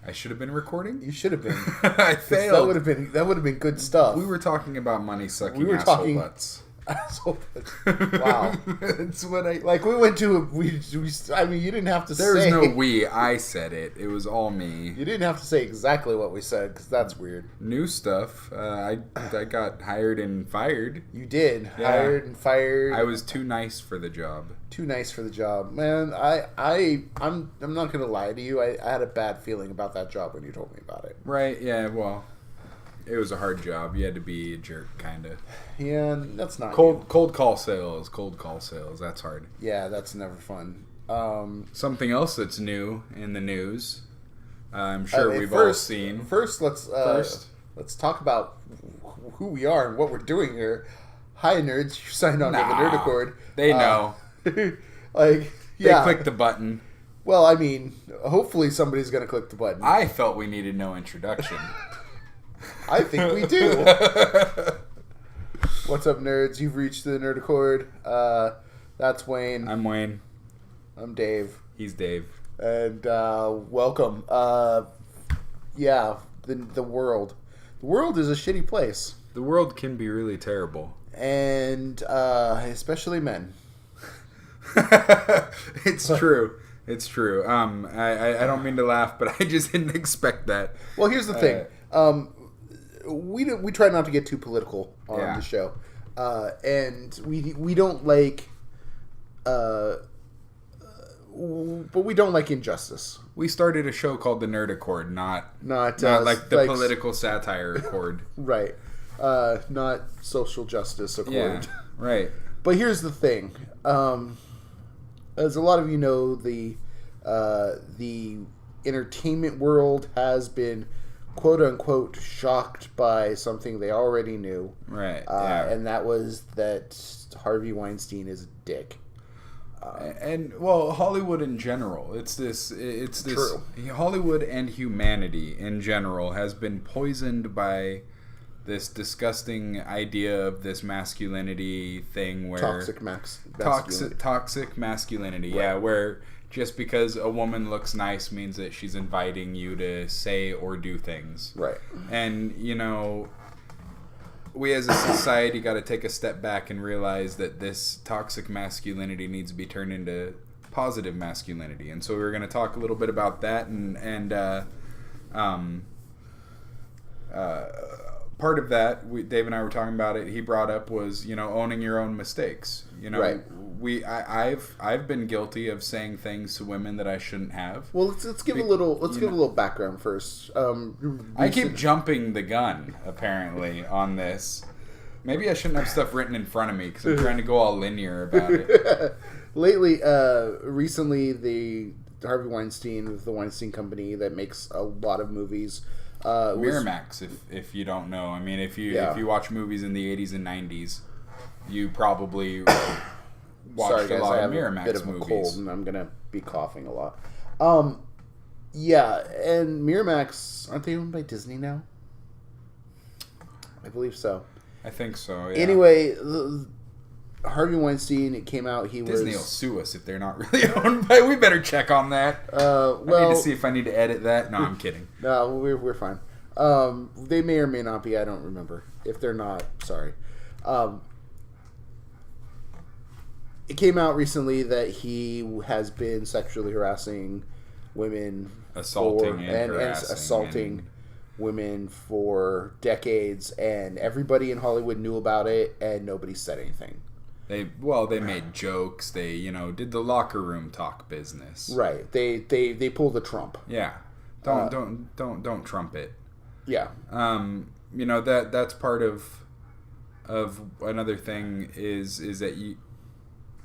I should have been recording? You should have been. I failed. That would have been good stuff. We were talking about money sucking asshole butts. Asshole butts. Wow. That's what I... Like, we went to... I mean, you didn't have to say... There was no we. I said it. It was all me. You didn't have to say exactly what we said, because that's weird. New stuff. I got hired and fired. You did. Yeah. Hired and fired. I was too nice for the job. Too nice for the job. Man, I'm not going to lie to you. I had a bad feeling about that job when you told me about it. Right, yeah, well... It was a hard job. You had to be a jerk, kind of. Yeah, that's not cold call sales. Cold call sales. That's hard. Yeah, that's never fun. Something else that's new in the news. I'm sure we've all seen. First, let's talk about who we are and what we're doing here. Hi, nerds! You signed on to the Nerd Accord. They know. Like, yeah, they clicked the button. Well, I mean, hopefully somebody's going to click the button. I felt we needed no introduction. I think we do. What's up, nerds? You've reached the Nerd Accord. That's Wayne. I'm Wayne. I'm Dave. He's Dave. And welcome. Yeah, the world. The world is a shitty place. The world can be really terrible. And especially men. It's true. It's true. I don't mean to laugh, but I just didn't expect that. Well, here's the thing. We try not to get too political on the show, and we don't like, but we don't like injustice. We started a show called the Nerd Accord, not like the political satire Accord, right? Not social justice Accord, yeah, right. But here's the thing, as a lot of you know, the entertainment world has been, quote unquote, shocked by something they already knew. Right. Yeah. And that was that Harvey Weinstein is a dick. And well, Hollywood in general, it's this True. Hollywood and humanity in general has been poisoned by this disgusting idea of this masculinity thing where toxic masculinity. Right. Yeah, where just because a woman looks nice means that she's inviting you to say or do things. Right. And, you know, we as a society got to take a step back and realize that this toxic masculinity needs to be turned into positive masculinity. And so we're going to talk a little bit about that. And part of that, Dave and I were talking about it, he brought up was, you know, owning your own mistakes. You know, right. I've been guilty of saying things to women that I shouldn't have. Well, let's give a little background first. I keep jumping the gun apparently on this. Maybe I shouldn't have stuff written in front of me because I'm trying to go all linear about it. Recently, the Harvey Weinstein with the Weinstein Company that makes a lot of movies. Miramax, if you don't know. I mean, if you watch movies in the 80s and 90s, you probably watched a lot of Miramax movies. I have a bit of a cold, and I'm gonna be coughing a lot. Yeah, and Miramax, aren't they owned by Disney now? I believe so. I think so. Yeah. Anyway, Harvey Weinstein, it came out Disney will sue us if they're not really owned by. We better check on that. I need to see if I need to edit that. No, I'm kidding. No, we're fine. They may or may not be. I don't remember. If they're not, sorry. It came out recently that he has been sexually harassing women, assaulting women for decades, and everybody in Hollywood knew about it, and nobody said anything. They made jokes. They, did the locker room talk business. Right. They pulled the Trump. Yeah. Don't Trump it. Yeah. That's part of another thing is that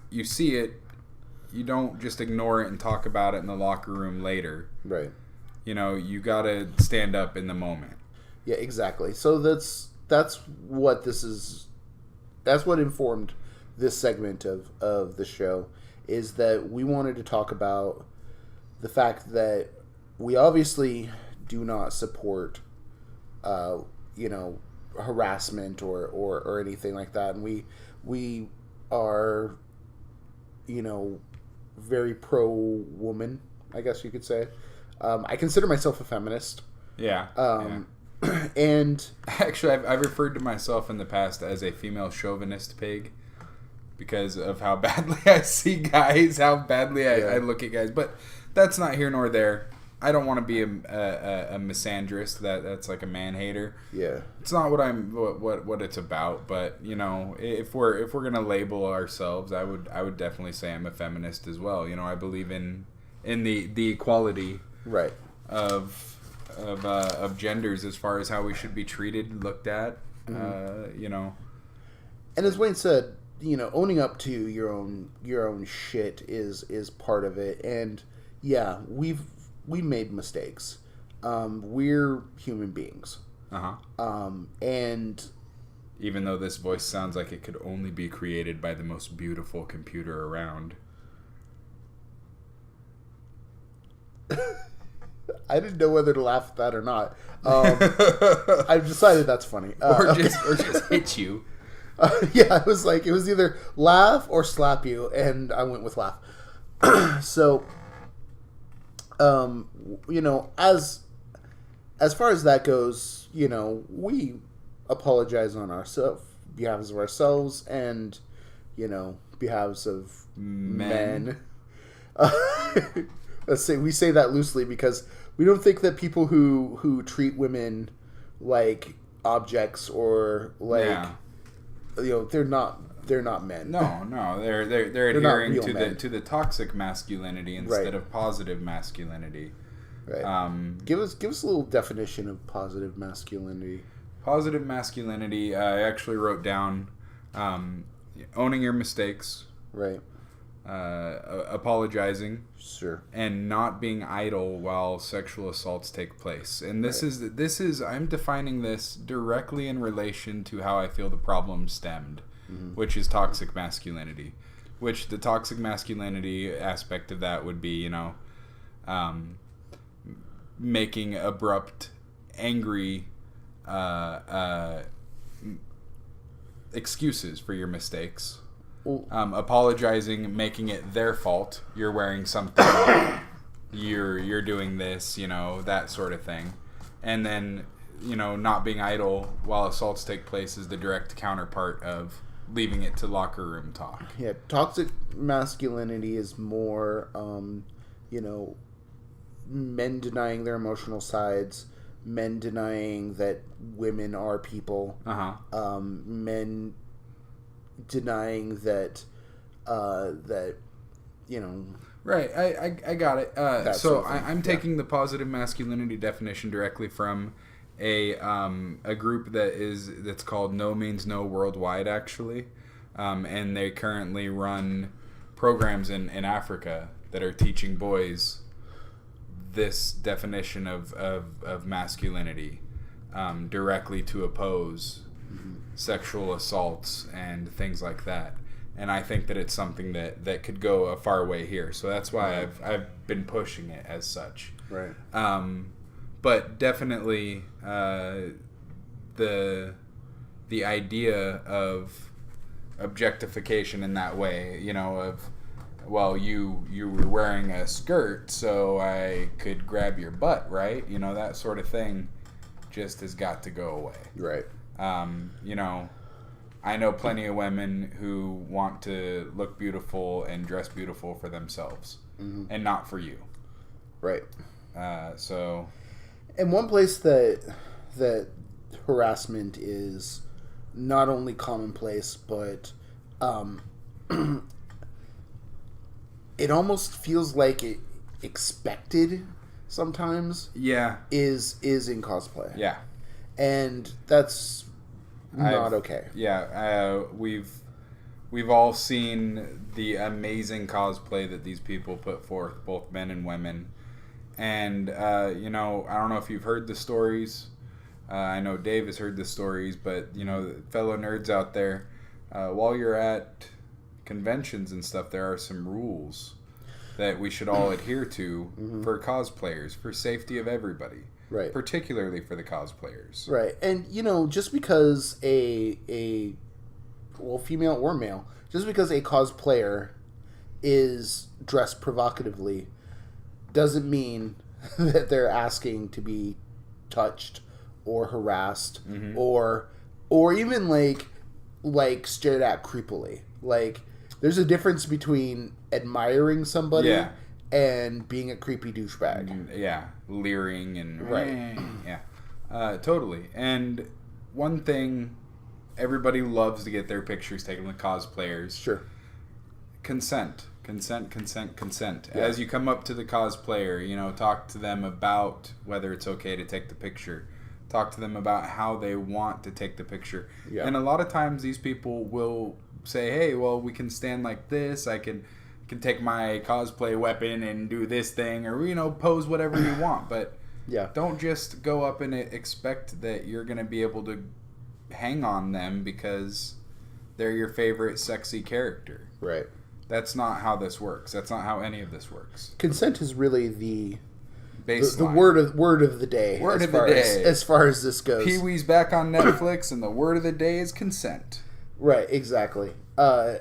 you see it, you don't just ignore it and talk about it in the locker room later. Right. You got to stand up in the moment. Yeah, exactly. So that's what this is. That's what informed this segment of the show, is that we wanted to talk about the fact that we obviously do not support, harassment or anything like that, and we are, very pro woman, I guess you could say. I consider myself a feminist. Yeah. And actually, I've referred to myself in the past as a female chauvinist pig because of how badly I see guys, how badly I look at guys. But that's not here nor there. I don't want to be a misandrist. That's like a man hater. Yeah, it's not what it's about. But if we're gonna label ourselves, I would definitely say I'm a feminist as well. I believe in the equality right of genders as far as how we should be treated, looked at. And as Wayne said, owning up to your own shit is part of it. And yeah, we made mistakes. We're human beings. And even though this voice sounds like it could only be created by the most beautiful computer around. I didn't know whether to laugh at that or not. I've decided that's funny. Or just hit you. Yeah, it was either laugh or slap you, and I went with laugh. So, as far as that goes, we apologize on behalves of ourselves and, behalves of men. We say that loosely because we don't think that people who treat women like objects or like they're not men. No, they're adhering to the toxic masculinity instead of positive masculinity. Right. Give us a little definition of positive masculinity. Positive masculinity. I actually wrote down owning your mistakes. Right. Apologizing, sure, and not being idle while sexual assaults take place. And this is I'm defining this directly in relation to how I feel the problem stemmed, which is toxic masculinity. Which the toxic masculinity aspect of that would be, making abrupt, angry excuses for your mistakes. Apologizing, making it their fault. You're wearing something. You're doing this. That sort of thing. And then not being idle while assaults take place is the direct counterpart of leaving it to locker room talk. Yeah, toxic masculinity is more, men denying their emotional sides, men denying that women are people, men denying that right. I got it. So sort of I'm taking the positive masculinity definition directly from a group that's called No Means No Worldwide, actually, and they currently run programs in Africa that are teaching boys this definition of masculinity directly to oppose sexual assaults and things like that. And I think that it's something that could go a far way here. So that's why I've been pushing it as such. Right. But definitely the idea of objectification in that way, you were wearing a skirt so I could grab your butt, right? That sort of thing just has got to go away. Right. I know plenty of women who want to look beautiful and dress beautiful for themselves and not for you. Right. So. And one place that harassment is not only commonplace, but it almost feels like it expected sometimes. Yeah. Is in cosplay. Yeah. And that's not okay. Yeah. We've all seen the amazing cosplay that these people put forth, both men and women. And, I don't know if you've heard the stories. I know Dave has heard the stories, but, fellow nerds out there, while you're at conventions and stuff, there are some rules that we should all adhere to for cosplayers, for safety of everybody. Right. Particularly for the cosplayers. Right. And, just because a female or male, just because a cosplayer is dressed provocatively doesn't mean that they're asking to be touched or harassed or even like stared at creepily. Like, there's a difference between admiring somebody and being a creepy douchebag. Yeah, leering and right. Yeah, totally. And one thing, everybody loves to get their pictures taken with cosplayers. Sure. Consent. Yeah. As you come up to the cosplayer, talk to them about whether it's okay to take the picture. Talk to them about how they want to take the picture. Yeah. And a lot of times these people will say, hey, well, we can stand like this. I can take my cosplay weapon and do this thing, or, pose whatever you want. But don't just go up and expect that you're going to be able to hang on them because they're your favorite sexy character. Right. That's not how this works. That's not how any of this works. Consent is really the word of the day. As far as this goes. Pee-wee's back on Netflix, and the word of the day is consent. Right, exactly. He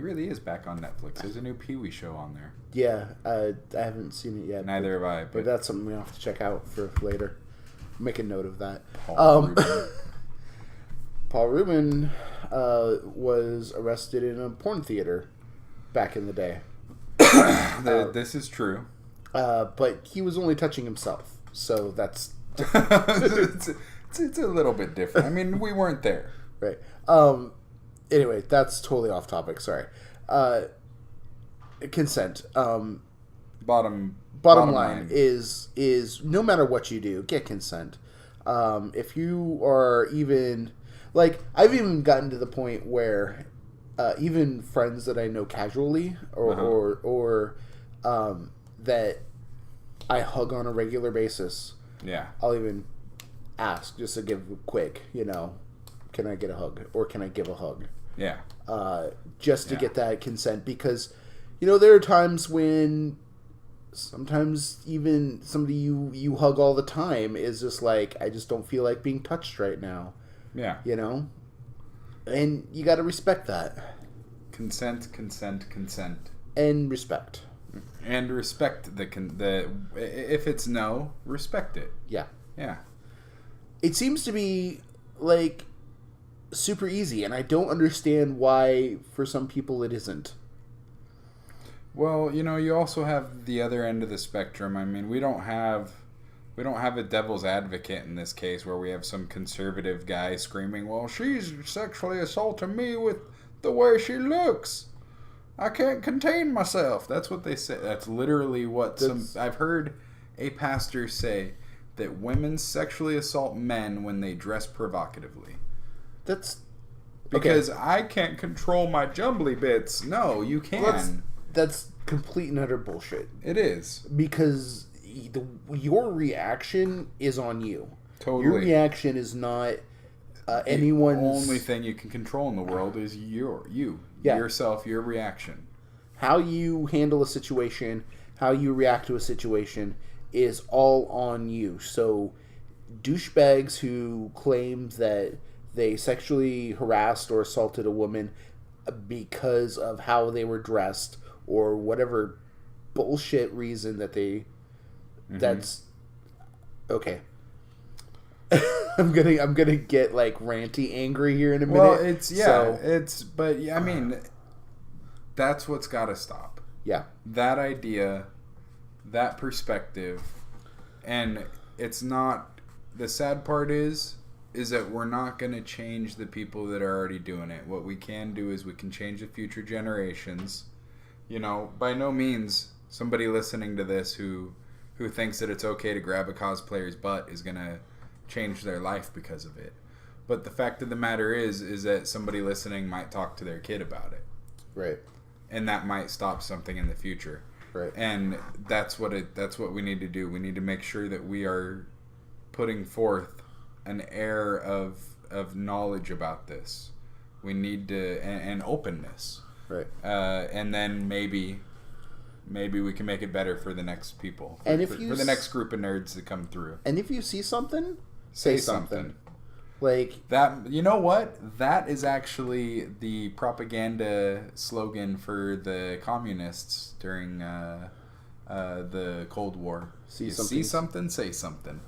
really is back on Netflix. There's a new Pee-wee show on there. Yeah, I haven't seen it yet. Neither have I. But that's something we have to check out for later. Make a note of that. Paul Rubin was arrested in a porn theater back in the day. This is true. But he was only touching himself, so that's it's a little bit different. I mean, we weren't there. Right. Anyway, that's totally off topic. Sorry. Consent. Bottom line is no matter what you do, get consent. If you are even like, I've even gotten to the point where even friends that I know casually or that I hug on a regular basis. Yeah. I'll even ask just to give a quick, can I get a hug or can I give a hug? Yeah. Just to get that consent, because there are times when sometimes even somebody you hug all the time is just like, I just don't feel like being touched right now. Yeah. And you got to respect that. Consent. And respect. And respect the if it's no, respect it. Yeah. Yeah. It seems to be like super easy, and I don't understand why for some people it isn't. Well, you also have the other end of the spectrum. I mean, we don't have a devil's advocate in this case where we have some conservative guy screaming, well, she's sexually assaulting me with the way she looks. I can't contain myself. That's what they say. That's literally what I've heard a pastor say, that women sexually assault men when they dress provocatively. That's because I can't control my jumbly bits. No, you can. That's complete and utter bullshit. It is. Because your reaction is on you. Totally. Your reaction is not anyone's... The only thing you can control in the world is you. Yeah. Yourself, your reaction. How you handle a situation, how you react to a situation is all on you. So douchebags who claim that they sexually harassed or assaulted a woman because of how they were dressed or whatever bullshit reason that they... That's... Okay. I'm gonna get like ranty angry here in a minute. Well, I mean, that's what's got to stop. Yeah. That idea, that perspective, and it's not. The sad part is that we're not going to change the people that are already doing it. What we can do is we can change the future generations. By no means somebody listening to this who thinks that it's okay to grab a cosplayer's butt is going to change their life because of it. But the fact of the matter is that somebody listening might talk to their kid about it. Right. And that might stop something in the future. Right. And that's what we need to do. We need to make sure that we are putting forth an air of knowledge about this. We need to and openness. Right. And then maybe we can make it better for the next people. For the next group of nerds that come through. And if you see something, say something. Like that, you know what? That is actually the propaganda slogan for the communists during the Cold War. See something, say something.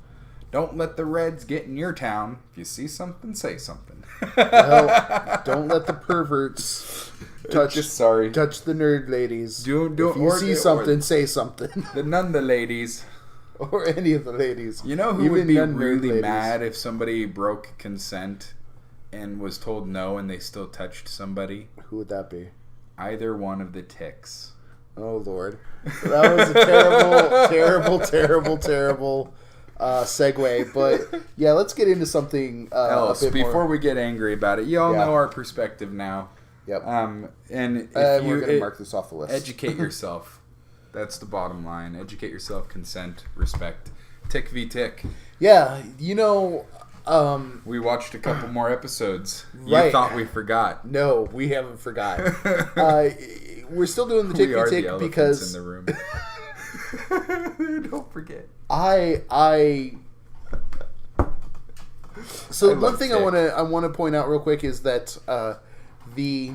Don't let the Reds get in your town. If you see something, say something. Well, don't let the perverts touch the nerd ladies. If you see something, say something. The Nunda ladies. Or any of the ladies. You know who would be really mad if somebody broke consent and was told no and they still touched somebody? Who would that be? Either one of the ticks. Oh, Lord. That was a terrible segue. But, yeah, let's get into something else. A bit Before more. we get angry about it, you all know our perspective now. Yep. And if we're going to mark this off the list. Educate yourself. That's the bottom line. Educate yourself, consent, respect. Tick v tick. Yeah, you know... we watched a couple more episodes. Right. You thought we forgot. No, we haven't forgot. We're still doing the tick v tick because... in the room. Don't forget. So one thing I want to point out real quick is that the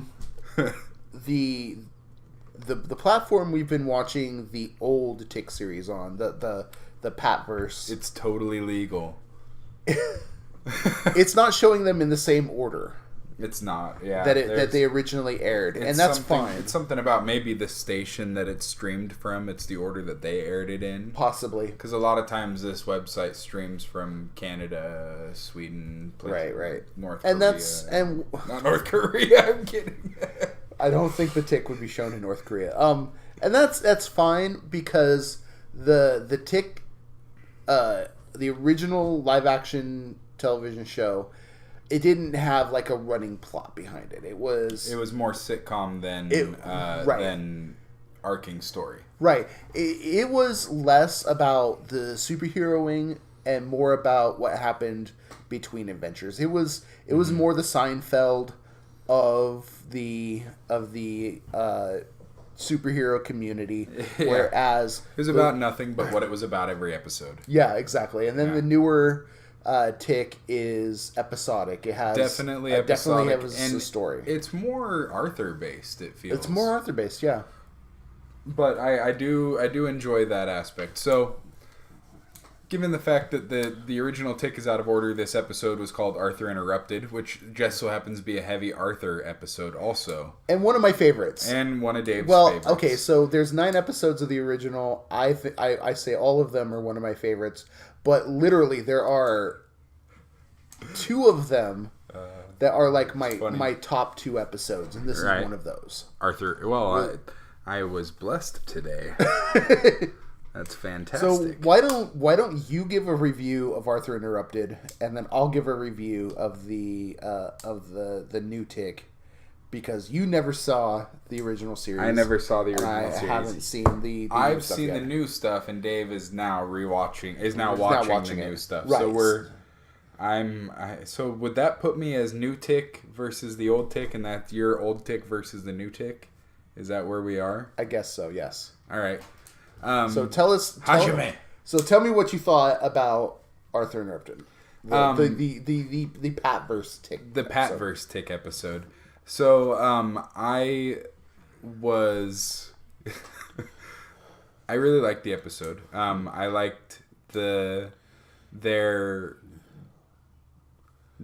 platform we've been watching the old Tick series on, the Patverse. It's totally legal. It's not showing them in the same order. It's not, yeah. That they originally aired, and that's fine. It's something about maybe the station that it's streamed from. It's the order that they aired it in. Possibly. Because a lot of times this website streams from Canada, Sweden, right. North Korea. Not North Korea, I'm kidding. I don't think the Tick would be shown in North Korea. And that's fine because the Tick, the original live action television show, it didn't have like a running plot behind it. It was more sitcom than arcing story. Right. It was less about the superheroing and more about what happened between adventures. It was more the Seinfeld of the superhero community, whereas it was about nothing but what it was about every episode. Yeah, exactly. And then the newer Tick is episodic. It has definitely episodic, has and a story. It's more Arthur based. It feels it's more Arthur based, yeah. But I do enjoy that aspect. So, given the fact that the original Tick is out of order, this episode was called Arthur Interrupted, which just so happens to be a heavy Arthur episode also. And one of my favorites. And one of Dave's favorites. Okay, so there's 9 episodes of the original. I say all of them are one of my favorites, but literally there are 2 of them that are like my top 2 episodes, and this is one of those. Arthur, I was blessed today. That's fantastic. So why don't you give a review of Arthur Interrupted, and then I'll give a review of the new Tick, because you never saw the original series. I never saw the original series. I haven't seen the I've seen the new stuff, and Dave is now watching the new stuff. Right. So so would that put me as new Tick versus the old Tick, and that's your old Tick versus the new Tick? Is that where we are? I guess so. Yes. All right. So tell me what you thought about Arthur Interrupted. The Patverse Tick. The Patverse Tick episode. So I really liked the episode. I liked their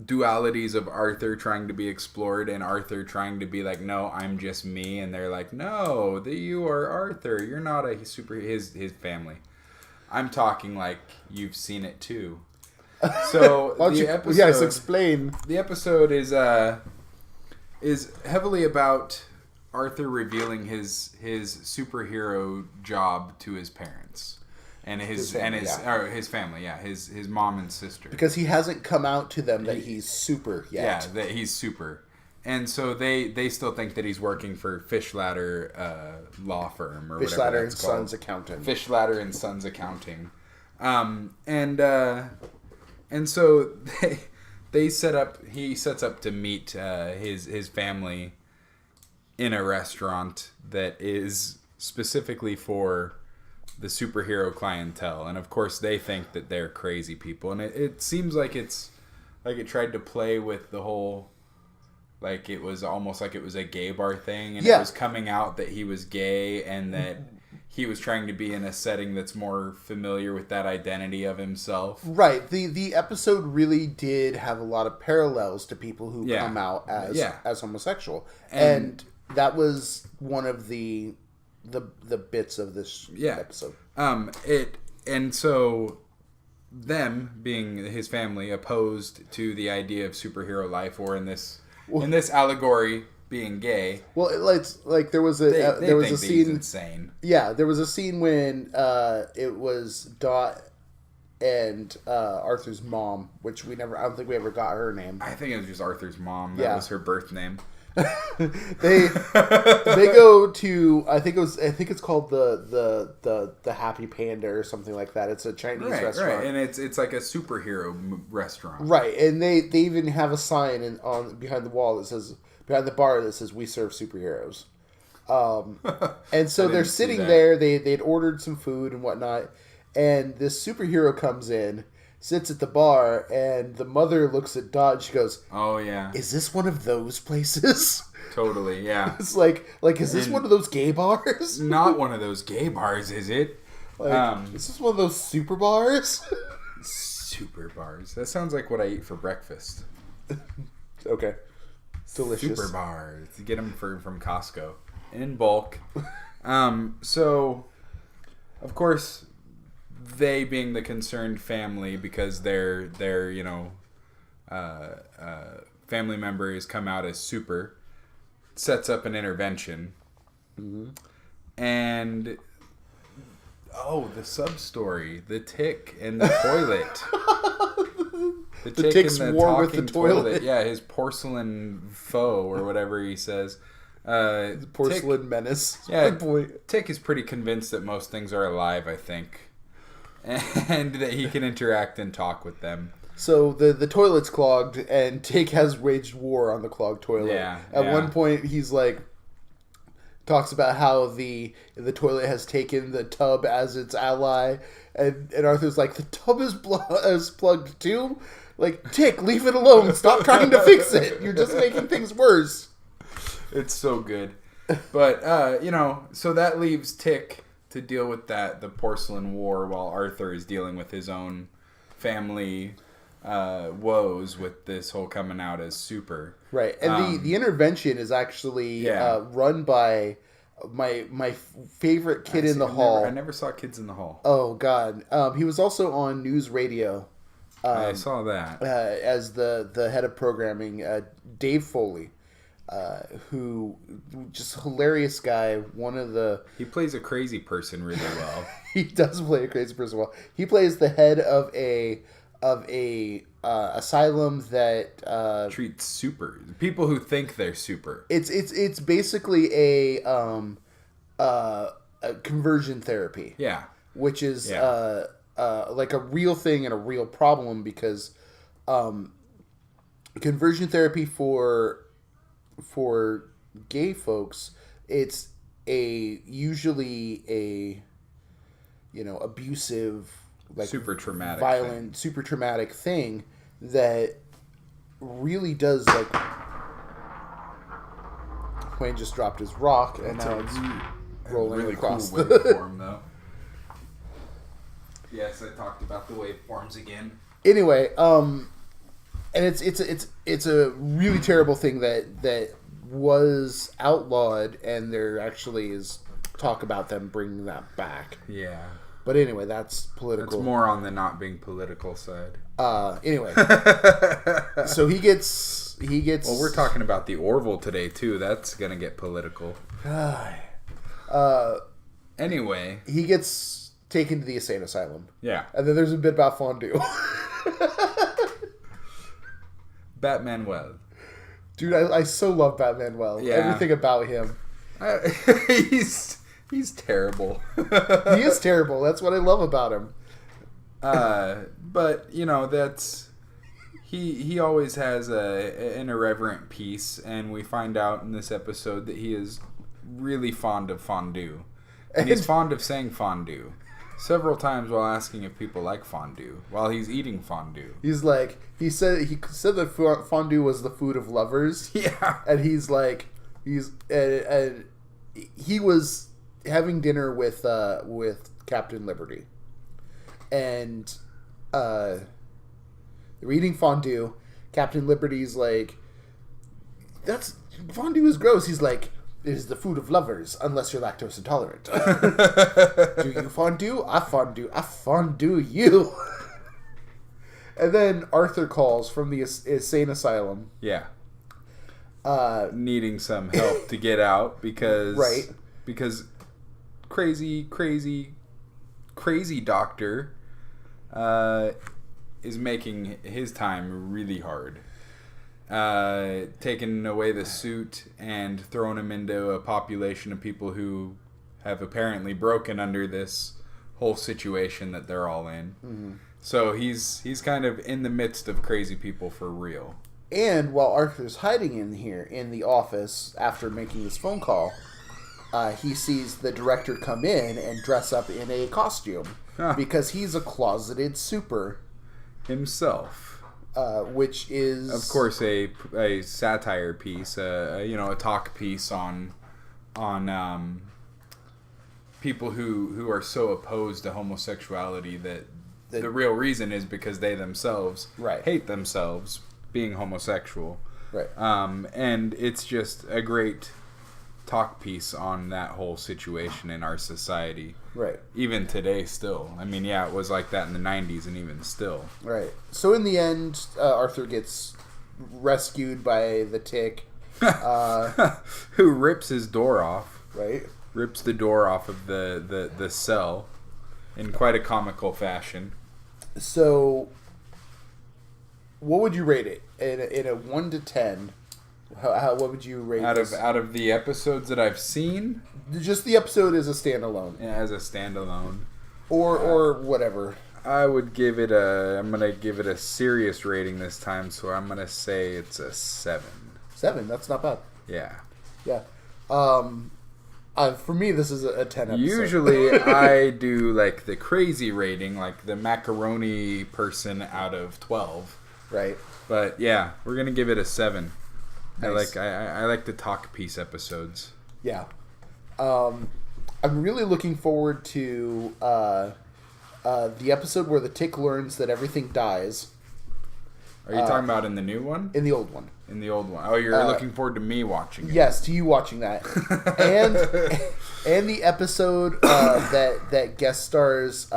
dualities of Arthur trying to be explored and Arthur trying to be like, no, I'm just me, and they're like, no, you are Arthur, you're not a super his family. I'm talking like you've seen it too. So explain. The episode is heavily about Arthur revealing his superhero job to his parents. And his family, his mom and sister. Because he hasn't come out to them that he's super yet. Yeah, that he's super. And so they still think that he's working for Fish Ladder law firm or Fish whatever Ladder that's and called. Sons Accounting. Fish Ladder and Sons Accounting. And so he sets up to meet his family in a restaurant that is specifically for the superhero clientele, and of course they think that they're crazy people, and it seems like it tried to play with the whole, like it was almost like it was a gay bar thing, and it was coming out that he was gay and that he was trying to be in a setting that's more familiar with that identity of himself. Right. The episode really did have a lot of parallels to people who come out as homosexual. And that was one of the bits of this episode. And so them, being his family, opposed to the idea of superhero life, or in this allegory, being gay. Well, it's like there was a there was a scene. He's insane. Yeah, there was a scene when it was Dot and Arthur's mom, which I don't think we ever got her name. I think it was just Arthur's mom. That was her birth name. they go to I think it's called the Happy Panda or something like that. It's a Chinese restaurant, right? And it's like a superhero restaurant, right? And they even have a sign behind the wall that says, behind the bar, that says, "We serve superheroes." And so they're sitting there. They'd ordered some food and whatnot, and this superhero comes in, sits at the bar, and the mother looks at Dot and she goes, "Oh yeah, is this one of those places?" Totally, yeah. It's like is this one of those gay bars? Not one of those gay bars, is it? Is this one of those super bars? Super bars. That sounds like what I eat for breakfast. Okay. Delicious. Super bars. You get them from Costco in bulk. So, of course, they being the concerned family, because their family member has come out as super, sets up an intervention. Mm-hmm. And the sub story, the tick and the toilet. The tick's war with the toilet. Yeah, his porcelain foe, or whatever he says. The porcelain menace. Yeah, Tick is pretty convinced that most things are alive, I think. And that he can interact and talk with them. So the toilet's clogged, and Tick has waged war on the clogged toilet. Yeah. At one point, he's talks about how the toilet has taken the tub as its ally, and Arthur's like, the tub is plugged too? Like, Tick, leave it alone. Stop trying to fix it. You're just making things worse. It's so good. But, so that leaves Tick to deal with the porcelain war, while Arthur is dealing with his own family woes with this whole coming out as super. Right. And the intervention is actually run by my favorite kid in the hall. I never saw Kids in the Hall. Oh, God. He was also on News Radio. I saw that. As the head of programming, Dave Foley, who just hilarious guy. He plays a crazy person really well. He does play a crazy person well. He plays the head of a asylum that treats super people who think they're super. It's basically a conversion therapy. Yeah, which is like a real thing and a real problem, because conversion therapy for gay folks, it's usually a abusive, like super traumatic, violent, super traumatic thing that really does Wayne just dropped his rock, and now it's rolling really across cool waveform, though. Yes, I talked about the waveforms again. Anyway, and it's a really terrible thing that was outlawed, and there actually is talk about them bringing that back. Yeah. But anyway, that's political. That's more on the not being political side. Anyway, so he gets. Well, we're talking about the Orville today too. That's gonna get political. Anyway, he gets taken to the insane asylum. Yeah, and then there's a bit about fondue. Batman well. Dude, I so love Batman well. Yeah. Everything about him. He's terrible. He is terrible. That's what I love about him. But that's he always has an irreverent piece, and we find out in this episode that he is really fond of fondue, and he's fond of saying fondue several times while asking if people like fondue while he's eating fondue. He's like, he said that fondue was the food of lovers. Yeah, and he's like, he was having dinner with Captain Liberty, and they're eating fondue. Captain Liberty's like, "That's fondue is gross." He's like, "It is the food of lovers, unless you're lactose intolerant." Do you fondue? I fondue. I fondue you. And then Arthur calls from the insane asylum. Yeah. Needing some help to get out because crazy doctor is making his time really hard. Taking away the suit and throwing him into a population of people who have apparently broken under this whole situation that they're all in. Mm-hmm. So he's kind of in the midst of crazy people for real. And while Arthur's hiding in here in the office after making this phone call, he sees the director come in and dress up in a costume because he's a closeted super himself. Which is, of course, a satire piece, a talk piece on people who are so opposed to homosexuality that the real reason is because they themselves hate themselves being homosexual. Right. And it's just a great talk piece on that whole situation in our society. Right. Even today still. I mean, yeah, it was like that in the 90s and even still. Right. So in the end, Arthur gets rescued by the Tick. Who rips his door off. Right. Rips the door off of the cell in quite a comical fashion. So, what would you rate it? In a 1 to 10, what would you rate this? Out of the episodes that I've seen? Just the episode as a standalone. Yeah, as a standalone. Or whatever. I'm going to give it a serious rating this time, so I'm going to say it's a 7. 7? That's not bad. Yeah. Yeah. For me, this is a 10 episode. Usually, I do like the crazy rating, like the macaroni person out of 12. Right. But yeah, we're going to give it a 7. Nice. I like the talk piece episodes. Yeah. I'm really looking forward to the episode where the Tick learns that everything dies. Are you talking about in the new one? In the old one. In the old one. Oh, you're looking forward to me watching it. Yes, to you watching that. and the episode that guest stars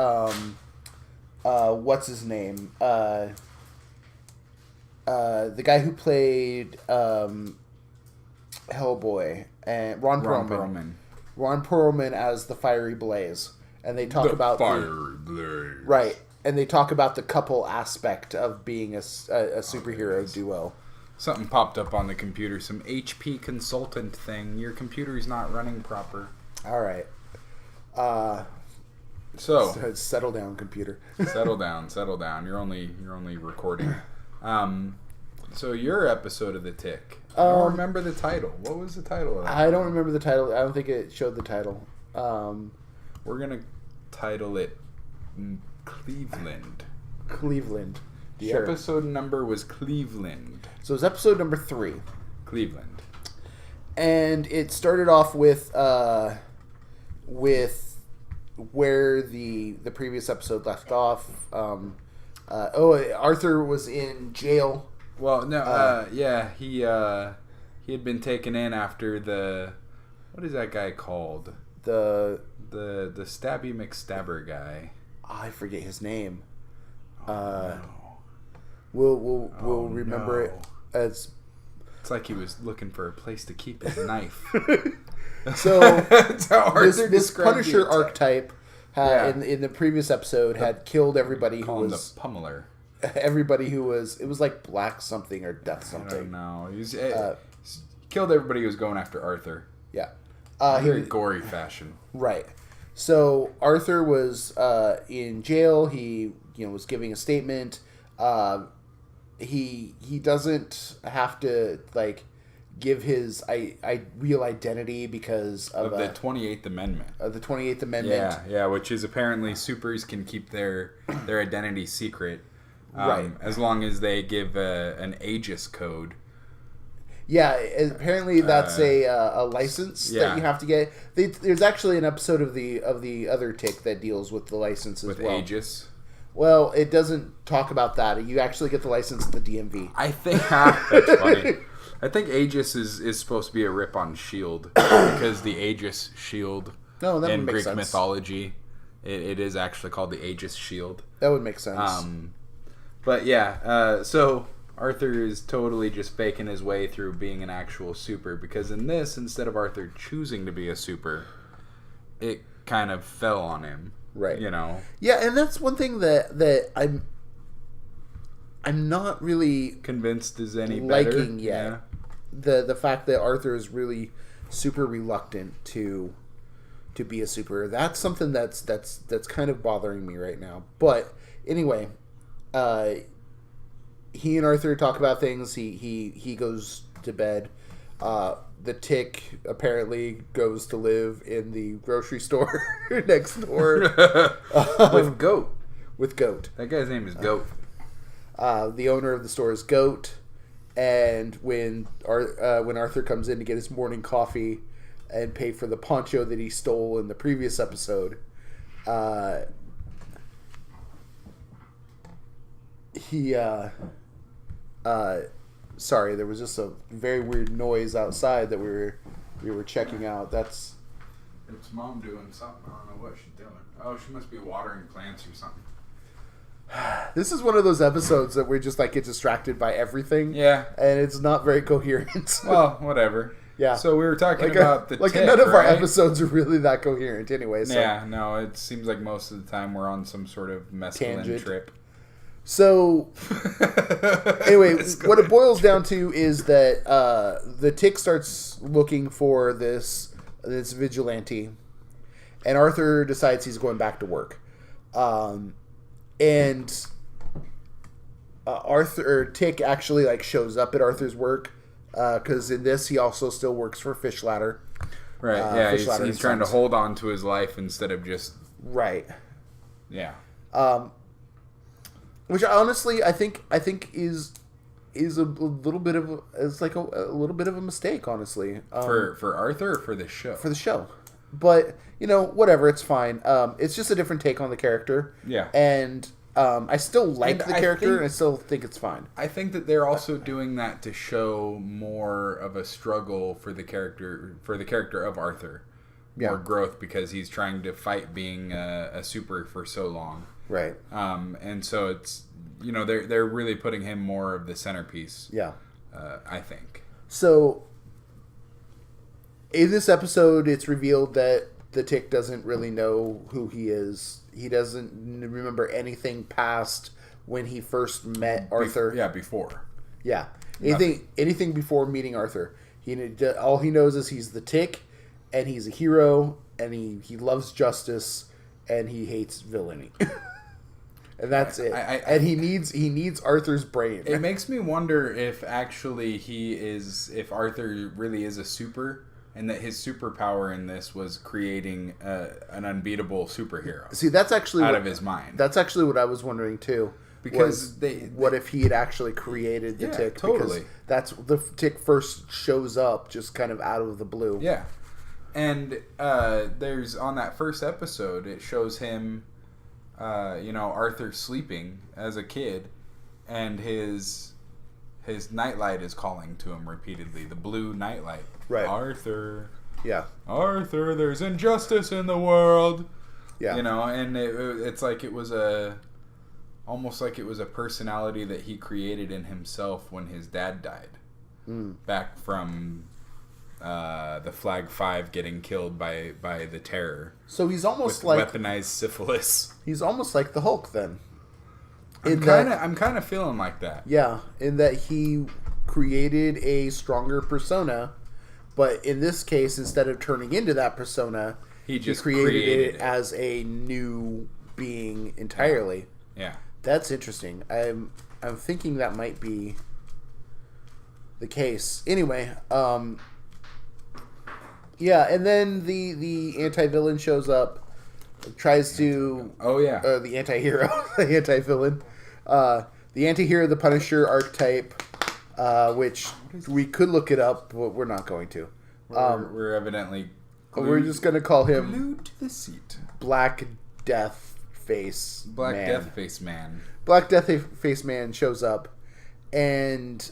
what's his name? The guy who played Hellboy and Ron Perlman. Ron Perlman as the Fiery Blaze. And they talk about Fiery Blaze. Right. And they talk about the couple aspect of being a superhero duo. Something popped up on the computer. Some HP consultant thing. Your computer's not running proper. All right. So settle down, computer. Settle down. You're only recording. So your episode of The Tick. I don't remember the title. What was the title of that? I don't remember the title. I don't think it showed the title. We're gonna title it Cleveland. The Sure. Episode number was Cleveland. So it was episode number 3. Cleveland. And it started off with where the previous episode left off. Arthur was in jail. Well, no, he had been taken in after what is that guy called? The Stabby McStabber guy. I forget his name. No. We'll remember it as. It's like he was looking for a place to keep his knife. So that's how Arthur this Punisher the archetype in the previous episode had killed everybody who was the pummeler. Everybody who was like black something or death something. I don't know. He killed everybody who was going after Arthur. Yeah. Very gory fashion. Right. So Arthur was in jail. He was giving a statement. He doesn't have to give his real identity because of the 28th Amendment. The 28th Amendment. Yeah, which is apparently supers can keep their identity secret, right? As long as they give an Aegis code. Yeah, apparently that's a license that you have to get. There's actually an episode of the other Tick that deals with the license as well. With Aegis. Well, it doesn't talk about that. You actually get the license at the DMV. I think that's funny. I think Aegis is supposed to be a rip on Shield because the Aegis Shield in Greek mythology, it is actually called the Aegis Shield. That would make sense. But yeah, so Arthur is totally just faking his way through being an actual super, because in this, instead of Arthur choosing to be a super, it kind of fell on him. Right. You know. Yeah, and that's one thing that I'm not really convinced is any liking better. yet. Yeah. The fact that Arthur is really super reluctant to be a super. That's something that's kind of bothering me right now. But anyway, he and Arthur talk about things. He goes to bed. The Tick apparently goes to live in the grocery store next door with Goat. With Goat. That guy's name is Goat. The owner of the store is Goat, and when Arthur comes in to get his morning coffee and pay for the poncho that he stole in the previous episode, sorry, there was just a very weird noise outside that we were checking out. It's Mom doing something. I don't know what she's doing. Oh, she must be watering plants or something. This is one of those episodes that we just like get distracted by everything. Yeah. And it's not very coherent. Well, whatever. Yeah. So we were talking about the Tick, none of our right? episodes are really that coherent anyway. So. Yeah, no, it seems like most of the time we're on some sort of mescaline trip. So, anyway, what it boils down to is that the Tick starts looking for this vigilante, and Arthur decides he's going back to work. And Tick actually shows up at Arthur's work, because in this he also still works for Fish Ladder. Right. Yeah, he's trying to hold on to his life instead of just right. Yeah. Which honestly, I think is a little bit of a little bit of a mistake, honestly. For Arthur or for the show? For the show, but whatever, it's fine. It's just a different take on the character. Yeah, and I still like the character, and I still think it's fine. I think that they're also doing that to show more of a struggle for the character of Arthur, more growth, because he's trying to fight being a super for so long. Right. And so it's, they're really putting him more of the centerpiece. Yeah. I think. So, in this episode, it's revealed that the Tick doesn't really know who he is. He doesn't remember anything past when he first met Arthur. Before. Yeah. Anything before meeting Arthur. All he knows is he's the Tick, and he's a hero, and he loves justice, and he hates villainy. And that's it. And he needs Arthur's brain. It makes me wonder if actually if Arthur really is a super, and that his superpower in this was creating an unbeatable superhero. See, that's actually out of his mind. That's actually what I was wondering too. Because what if he had actually created the Tick? Totally. Because that's the Tick first shows up just kind of out of the blue. Yeah. And there's on that first episode, it shows him, Arthur sleeping as a kid, and his nightlight is calling to him repeatedly. The blue nightlight. Right. Arthur. Yeah. Arthur, there's injustice in the world. Yeah. And it's like it was almost like it was a personality that he created in himself when his dad died. Back from the Flag 5 getting killed by the Terror. So he's almost with like weaponized syphilis. He's almost like the Hulk then. I'm kind of feeling like that. Yeah, in that he created a stronger persona, but in this case, instead of turning into that persona, he created it as a new being entirely. Yeah. That's interesting. I'm thinking that might be the case. Anyway, yeah, and then the anti-villain shows up, tries to... Oh, yeah. The anti-hero, the anti-villain. The anti-hero, the Punisher archetype, which we could look it up, but we're not going to. We're evidently we're just going to call him glued to the seat. Black Death Face Black Man. Death Face Man. Black Death Face Man shows up and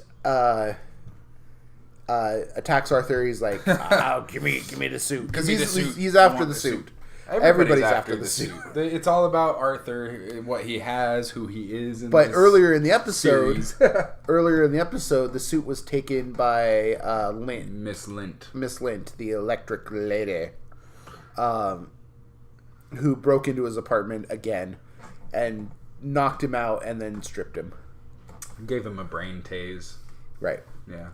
attacks Arthur. He's like, "Oh, give me the suit," because he's after the suit. Everybody's after the suit. It's all about Arthur, what he has, who he is. But earlier in the episode, the suit was taken by Lint. Miss Lint, the electric lady, who broke into his apartment again and knocked him out and then stripped him. Gave him a brain tase. Right. Yeah.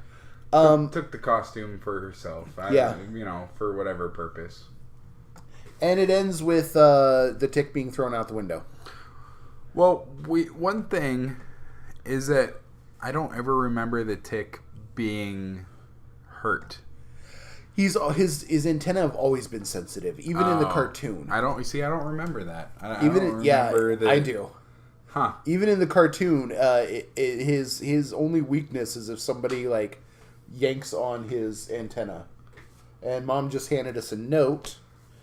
Took the costume for herself. For whatever purpose. And it ends with the Tick being thrown out the window. Well, one thing is that I don't ever remember the Tick being hurt. His antennae have always been sensitive, even in the cartoon. I don't remember that. I do. Huh. Even in the cartoon, his only weakness is if somebody like yanks on his antenna. And Mom just handed us a note.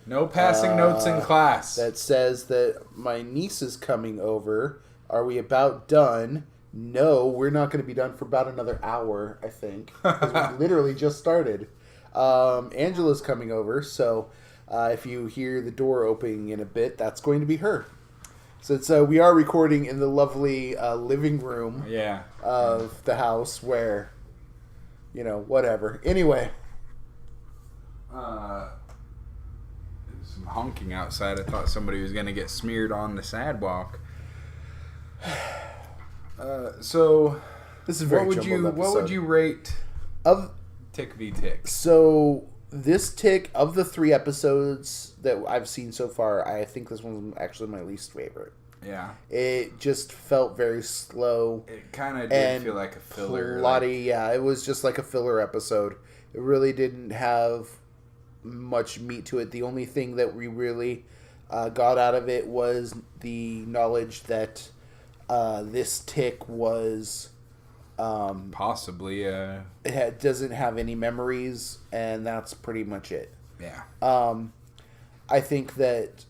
No passing notes in class. That says that my niece is coming over. Are we about done? No, we're not going to be done for about another hour, I think. Because we literally just started. Angela's coming over, so if you hear the door opening in a bit, that's going to be her. So we are recording in the lovely living room of the house where, whatever. Anyway. Some honking outside. I thought somebody was going to get smeared on the sidewalk. So this is very what would you rate of Tick v Tick? So this Tick, of the 3 episodes that I've seen so far, I think this one's actually my least favorite. Yeah. It just felt very slow. It kind of did feel like a filler. Plotty, yeah. It was just like a filler episode. It really didn't have much meat to it. The only thing that we really got out of it was the knowledge that this Tick was possibly doesn't have any memories, and that's pretty much it. Yeah. I think that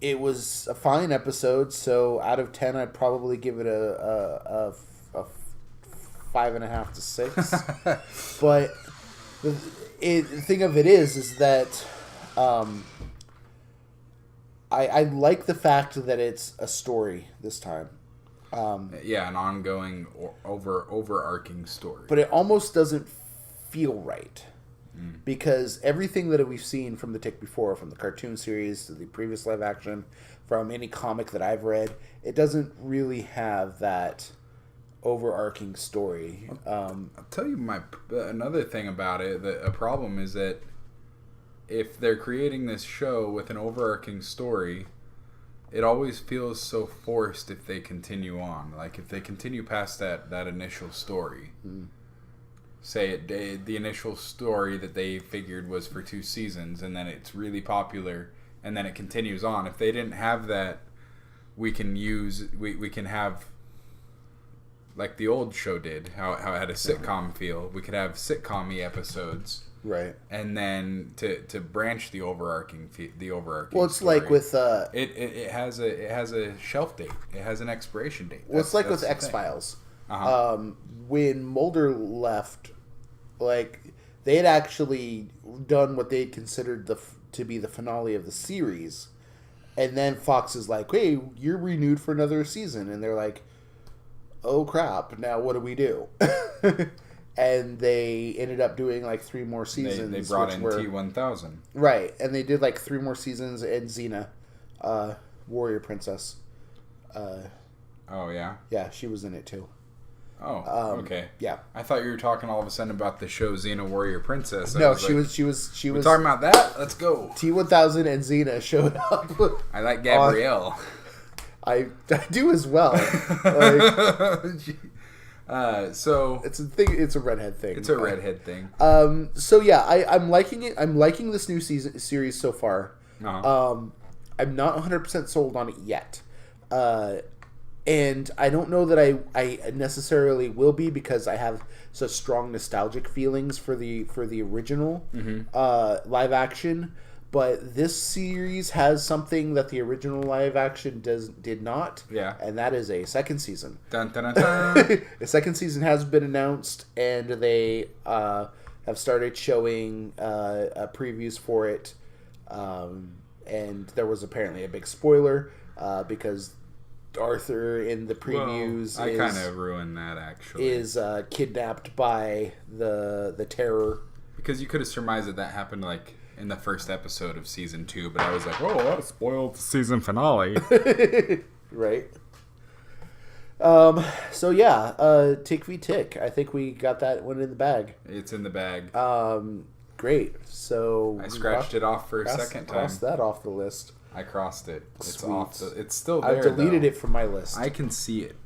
it was a fine episode, so out of 10 I'd probably give it a 5.5 to 6. But the thing of it is that I like the fact that it's a story this time. An ongoing overarching story. But it almost doesn't feel right. Because everything that we've seen from the Tick before, from the cartoon series to the previous live action, from any comic that I've read, it doesn't really have that overarching story. I'll tell you another thing about it. A problem is that if they're creating this show with an overarching story, it always feels so forced if they continue on. Like if they continue past that initial story. Say the initial story that they figured was for 2 seasons, and then it's really popular, and then it continues on. If they didn't have that, we can have, like the old show did, how it had a sitcom feel. We could have sitcom-y episodes, right? And then to branch the overarching Well, it's story. like with it has a shelf date. It has an expiration date. Well, it's like with X-Files. When Mulder left, like they had actually done what they considered to be the finale of the series, and then Fox is like, "Hey, you're renewed for another season," and they're like, "Oh crap! Now what do we do?" And they ended up doing like 3 more seasons. They brought in T-1000, right? And they did like 3 more seasons, and Xena, Warrior Princess. Oh yeah, yeah, she was in it too. Oh, okay. Yeah. I thought you were talking all of a sudden about the show Xena Warrior Princess. No, she was. We're talking about that? Let's go. T-1000 and Xena showed up. I like Gabrielle. I do as well. So it's a thing. It's a redhead thing. It's a redhead thing. So yeah, I'm liking it. I'm liking this new series so far. Uh-huh. I'm not 100% sold on it yet. And I don't know that I necessarily will be, because I have such strong nostalgic feelings for the original live action. But this series has something that the original live action did not. Yeah. And that is a second season. Dun, dun, dun, dun. A second season has been announced, and they have started showing previews for it. And there was apparently a big spoiler because Arthur in the previews I kind of ruined that, actually. Is kidnapped by the Terror. Because you could have surmised that happened like in the first episode of season 2, but I was like, oh, that spoiled the season finale. Right. So yeah, Tick v Tick. I think we got that one in the bag. It's in the bag. Great. So I scratched it off for a second time. Crossed that off the list. I crossed it. It's Sweet. off. It's still there. I've deleted though. it from my list. I can see it.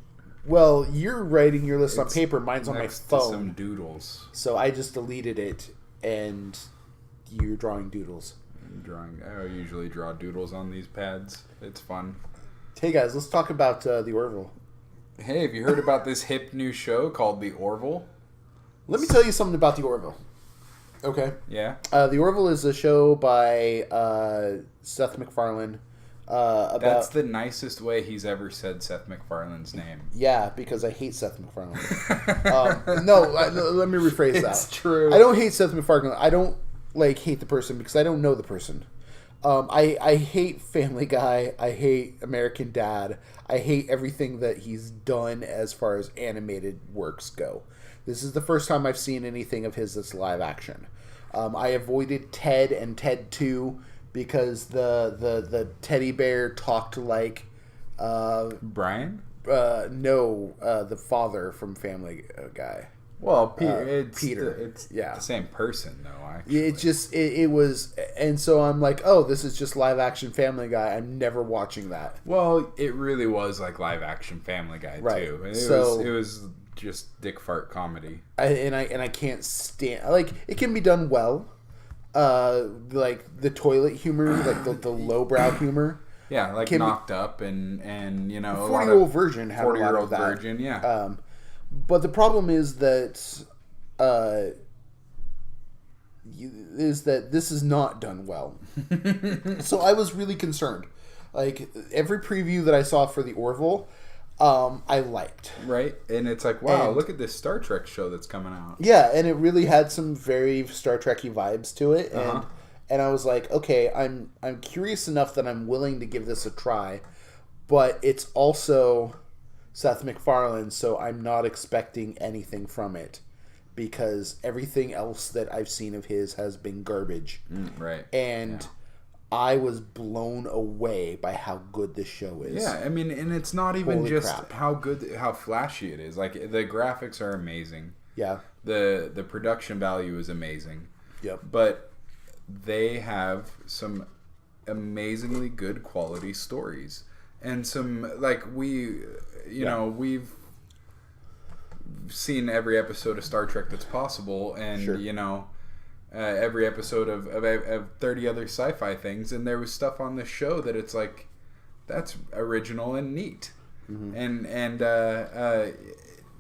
Well, you're writing your list on paper. Mine's on my Next phone. to some doodles. So I just deleted it, and you're drawing doodles. I usually draw doodles on these pads. It's fun. Hey guys, let's talk about the Orville. Hey, have you heard about this hip new show called The Orville? Let me tell you something about the Orville. Okay. Yeah. The Orville is a show by Seth MacFarlane. That's the nicest way he's ever said Seth MacFarlane's name. Yeah, because I hate Seth MacFarlane. No, let me rephrase that. It's true. I don't hate Seth MacFarlane. I don't hate the person because I don't know the person. I hate Family Guy. I hate American Dad. I hate everything that he's done as far as animated works go. This is the first time I've seen anything of his that's live action. I avoided Ted and Ted 2 because the teddy bear talked like Brian? No, the father from Family Guy. Well, Peter. It's yeah. the same person, though. Actually, it was, and so I'm like, oh, this is just live action Family Guy. I'm never watching that. Well, it really was like live action Family Guy too. It was just dick fart comedy. I can't stand, it can be done well, like the toilet humor, like the lowbrow humor. Yeah, like Knocked Up and 40-year-old virgin had a lot of that. 40-year-old virgin, yeah. But the problem is that this is not done well. So I was really concerned. Like every preview that I saw for the Orville, I liked. Right, and it's like, wow, look at this Star Trek show that's coming out. Yeah, and it really had some very Star Trek-y vibes to it, and I was like, okay, I'm curious enough that I'm willing to give this a try, but it's also Seth MacFarlane, so I'm not expecting anything from it because everything else that I've seen of his has been garbage. Right. And I was blown away by how good this show is. Yeah, I mean, and it's not even Holy just crap. how flashy it is. Like, the graphics are amazing. Yeah. The production value is amazing. Yep. But they have some amazingly good quality stories. And some, we've seen every episode of Star Trek that's possible, and, every episode of 30 other sci-fi things, and there was stuff on this show that it's like, that's original and neat. Mm-hmm. And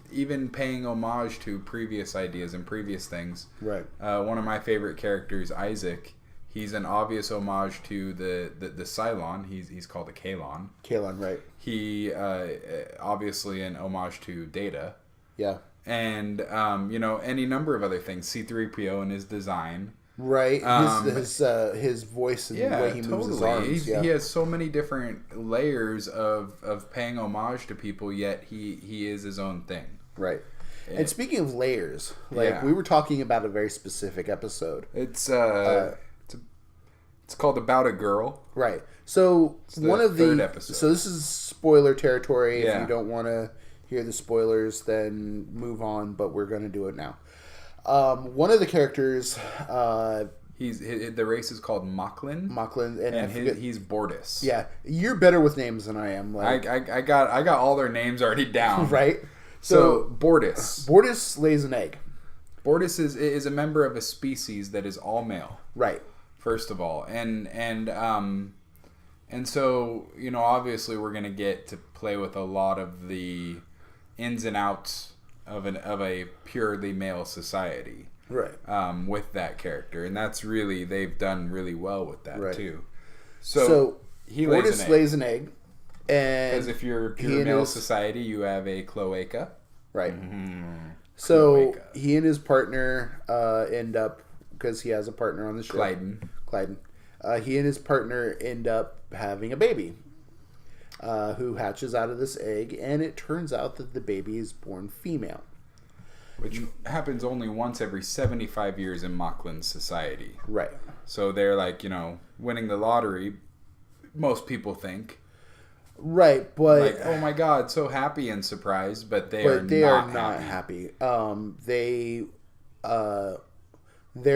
even paying homage to previous ideas and previous things. Right. One of my favorite characters, Isaac, he's an obvious homage to the Cylon. He's called a Kalon. Kalon, right. He obviously an homage to Data. Yeah. And any number of other things. C-3PO and his design. Right. His voice and the way he moves his arms. He has so many different layers of paying homage to people, yet he is his own thing. Right. And speaking of layers, we were talking about a very specific episode. It's called About a Girl. Right. So one of the third episode. So this is spoiler territory. Yeah. If you don't want to hear the spoilers, then move on. But we're going to do it now. One of the characters, the race is called Mocklin. Mocklin, and he's Bortus. Yeah, you're better with names than I am. I got all their names already down. Right. So Bortus. Bortus lays an egg. Bortus is a member of a species that is all male. Right. First of all, and so obviously we're gonna get to play with a lot of the ins and outs of a purely male society. Right. With that character. And that's really, they've done really well with that, too. So he lays an egg. Because if you're pure male society, you have a cloaca. Right. So he and his partner end up, because he has a partner on the ship. Clyden. He and his partner end up having a baby who hatches out of this egg, and it turns out that the baby is born female. Which happens only once every 75 years in Moclan's society. Right. So they're like, winning the lottery, most people think. Right, but... Like, oh my God, so happy and surprised, but they are not happy. There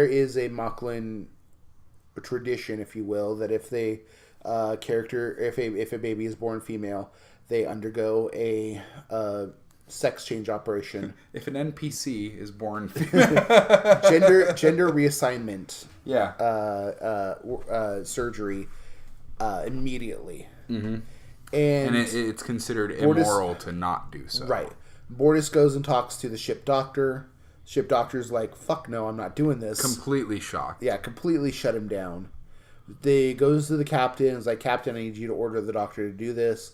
is a Moclan tradition, if you will, that if they if a baby is born female, they undergo a sex change operation. If an NPC is born gender reassignment. Yeah. Surgery immediately. Mm-hmm. And it's considered immoral to not do so. Right. Bortus goes and talks to the ship doctor. Ship doctor's like, fuck no, I'm not doing this. Completely shocked. Yeah, completely shut him down. They goes to the captain. Is like, Captain, I need you to order the doctor to do this.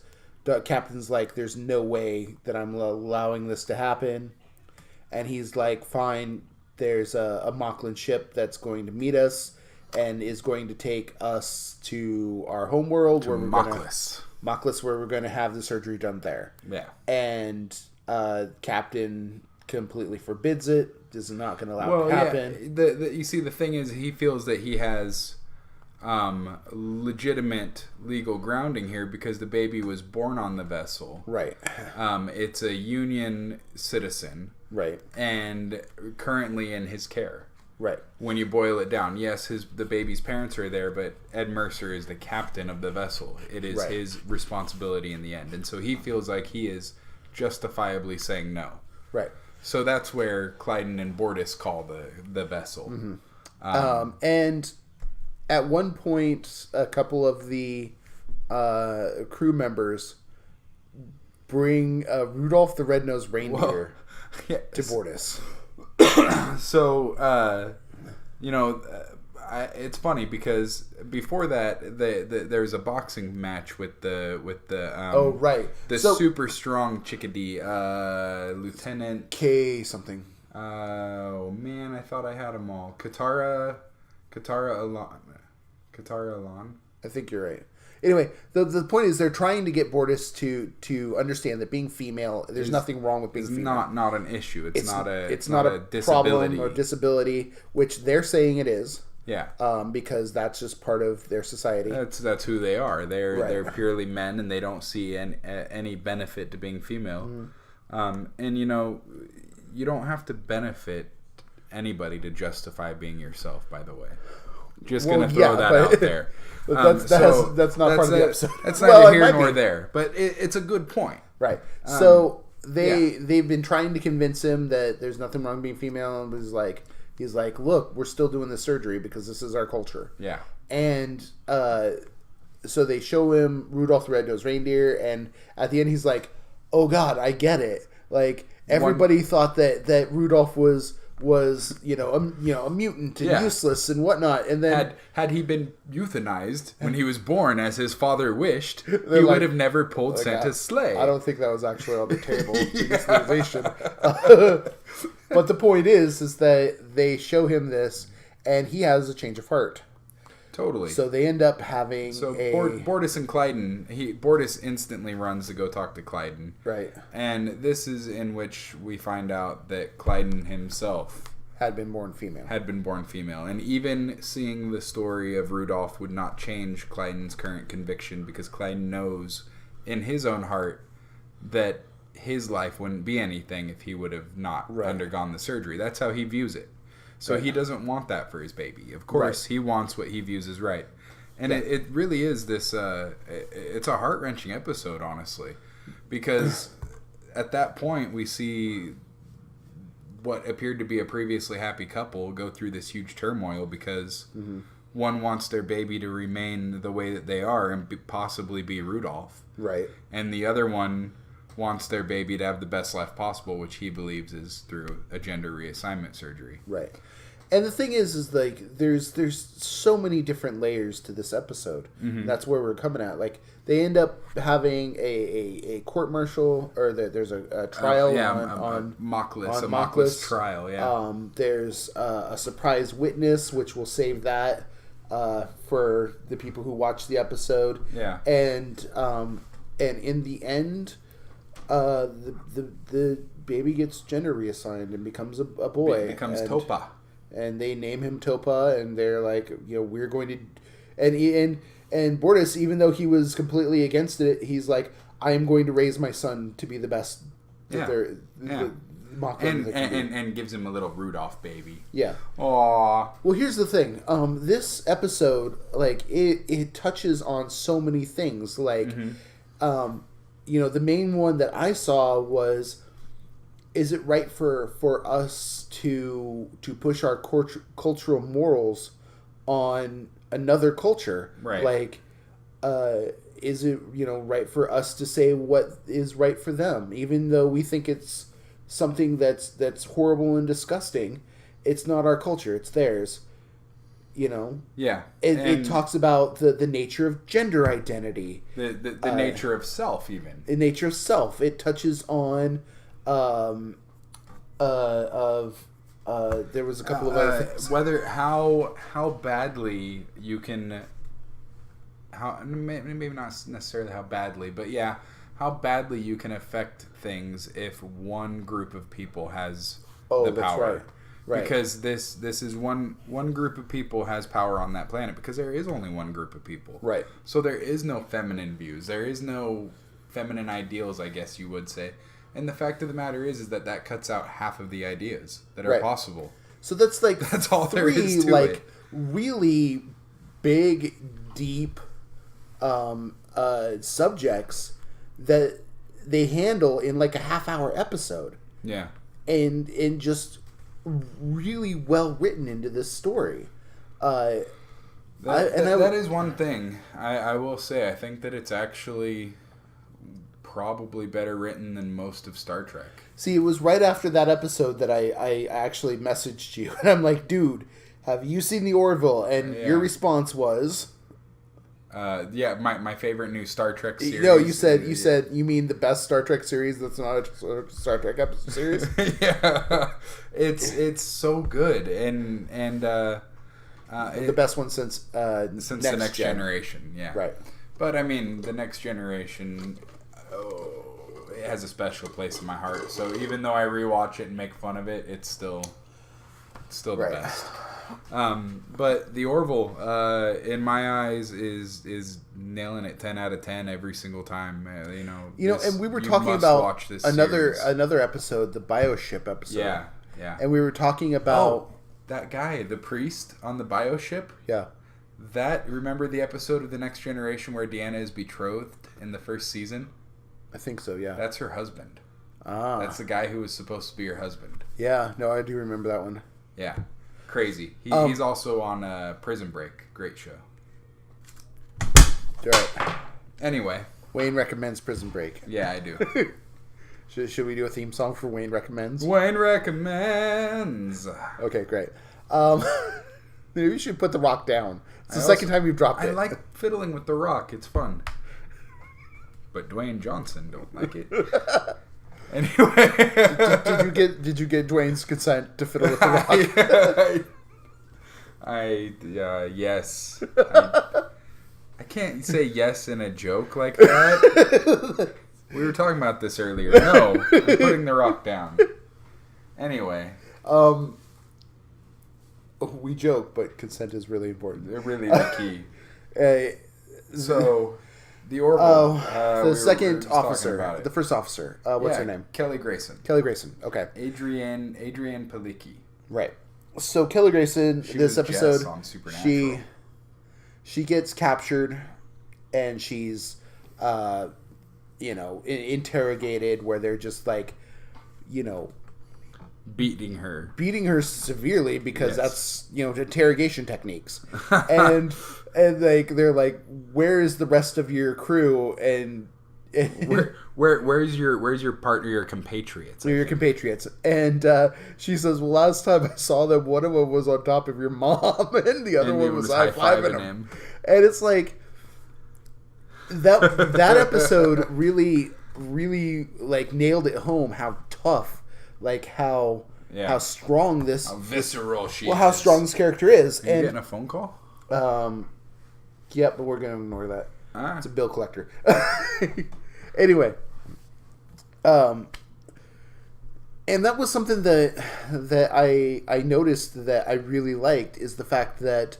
Captain's like, there's no way that I'm allowing this to happen. And he's like, fine, there's a Moclan ship that's going to meet us and is going to take us to our homeworld. Where we're Moclis, where we're going to have the surgery done there. Yeah. And Captain completely forbids it. Is not going to allow it to happen. Yeah. You see, the thing is, he feels that he has legitimate legal grounding here because the baby was born on the vessel. Right. It's a Union citizen. Right. And currently in his care. Right. When you boil it down, yes, the baby's parents are there, but Ed Mercer is the captain of the vessel. It is his responsibility in the end. And so he feels like he is justifiably saying no. Right. So that's where Clyden and Bortus call the vessel. Mm-hmm. And at one point, a couple of the crew members bring Rudolph the Red-Nosed Reindeer to Bortus. So, it's funny because before that, there's a boxing match with the super strong chickadee, Lieutenant K something. Oh man, I thought I had them all. Katara Alon. I think you're right. Anyway, the point is they're trying to get Bortus to understand that being female, there's nothing wrong with being female. Not an issue. It's not a disability. Problem or disability, which they're saying it is. Yeah. Because that's just part of their society. That's who they are. They're purely men, and they don't see any benefit to being female. Mm. And you don't have to benefit anybody to justify being yourself. By the way, just gonna throw that out there. That's not part of the episode. That's neither here nor there. But it's a good point. Right. So they've been trying to convince him that there's nothing wrong being female, and he's like, look, we're still doing this surgery because this is our culture. Yeah. And so they show him Rudolph the Red-Nosed Reindeer, and at the end he's like, oh God, I get it. Like everybody thought that Rudolph was a mutant and useless and whatnot, and then had he been euthanized when he was born as his father wished, he would have never pulled Santa's sleigh. I don't think that was actually on the table. But the point is that they show him this, and he has a change of heart. Totally. So they end up having Bortus and Clyden. Bortus instantly runs to go talk to Clyden. Right. And this is in which we find out that Clyden himself had been born female. And even seeing the story of Rudolph would not change Clyden's current conviction, because Clyden knows in his own heart that his life wouldn't be anything if he would have not undergone the surgery. That's how he views it. So he doesn't want that for his baby. Of course, he wants what he views as right. And it really is this... it's a heart-wrenching episode, honestly. Because at that point, we see what appeared to be a previously happy couple go through this huge turmoil because one wants their baby to remain the way that they are and possibly be Rudolph. Right. And the other one wants their baby to have the best life possible, which he believes is through a gender reassignment surgery. Right. And the thing is like there's so many different layers to this episode. Mm-hmm. That's where we're coming at. Like they end up having a court martial, or there's a trial on Mockless trial. Yeah. There's a surprise witness, which will save that for the people who watch the episode. Yeah. And in the end, the baby gets gender reassigned and becomes a boy. Becomes Topa. And they name him Topa, and they're like, we're going to, and Bortus, even though he was completely against it, he's like, I am going to raise my son to be the best. And gives him a little Rudolph baby. Yeah. Aww. Well, here's the thing. This episode, like, it touches on so many things. Like, the main one that I saw was, is it right for us to push our cultural morals on another culture? Right. Like, is it right for us to say what is right for them, even though we think it's something that's horrible and disgusting? It's not our culture; it's theirs. Yeah. It talks about the nature of gender identity, the nature of self, even the nature of self. It touches on. There was a couple of other things. How badly you can, maybe not necessarily how badly, but yeah, how badly you can affect things if one group of people has the power. Right. Because this is one group of people has power on that planet, because there is only one group of people. Right. So there is no feminine views. There is no feminine ideals, I guess you would say. And the fact of the matter is that cuts out half of the ideas that are possible. So that's like that's all there is to it. Really big, deep subjects that they handle in like a half-hour episode. Yeah. And just really well written into this story. That is one thing I will say. I think that it's actually probably better written than most of Star Trek. See, it was right after that episode that I actually messaged you, and I'm like, dude, have you seen the Orville? And your response was, my favorite new Star Trek series. No, you said you mean the best Star Trek series that's not a Star Trek episode series. Yeah, it's so good, and the best one since the Next Generation. Yeah, right. But I mean, the Next Generation. It has a special place in my heart. So even though I rewatch it and make fun of it, it's still the best. But the Orville, in my eyes, is nailing it 10 out of 10 every single time. And we were talking about another episode, the Bioship episode. Yeah. And we were talking about that guy, the priest on the Bioship. Yeah. Remember the episode of The Next Generation where Deanna is betrothed in the first season? I think so, yeah. That's her husband. Ah. That's the guy who was supposed to be her husband. Yeah, no, I do remember that one. Yeah. Crazy. He's also on Prison Break. Great show. Right. Anyway. Wayne recommends Prison Break. Yeah, I do. Should we do a theme song for Wayne Recommends? Wayne Recommends. Okay, great. Maybe we should put The Rock down. It's the second time you've dropped it. I like fiddling with The Rock. It's fun. But Dwayne Johnson don't like it. Anyway, did you get Dwayne's consent to fiddle with The Rock? Yes. I can't say yes in a joke like that. We were talking about this earlier. No, I'm putting The Rock down. Anyway, we joke, but consent is really important. They're really the key. So. The Orville. The second officer. The first officer. What's her name? Kelly Grayson. Kelly Grayson. Okay. Adrienne Palicki. Right. So Kelly Grayson, this episode, Jess on Supernatural. she gets captured, and she's, interrogated. Where they're just like, beating her severely because Yes. that's interrogation techniques, and like they're like, where is the rest of your crew? And where's your partner, your compatriots? your compatriots? And she says, well, last time I saw them, one of them was on top of your mom, and the other one was high-fiving him. And it's like that episode really like nailed it home how tough, like how strong this, how visceral she well, is. how strong this character is. Are you and getting a phone call? Yep, but we're gonna ignore that. Ah. It's a bill collector. Anyway, and that was something that I noticed that I really liked, is the fact that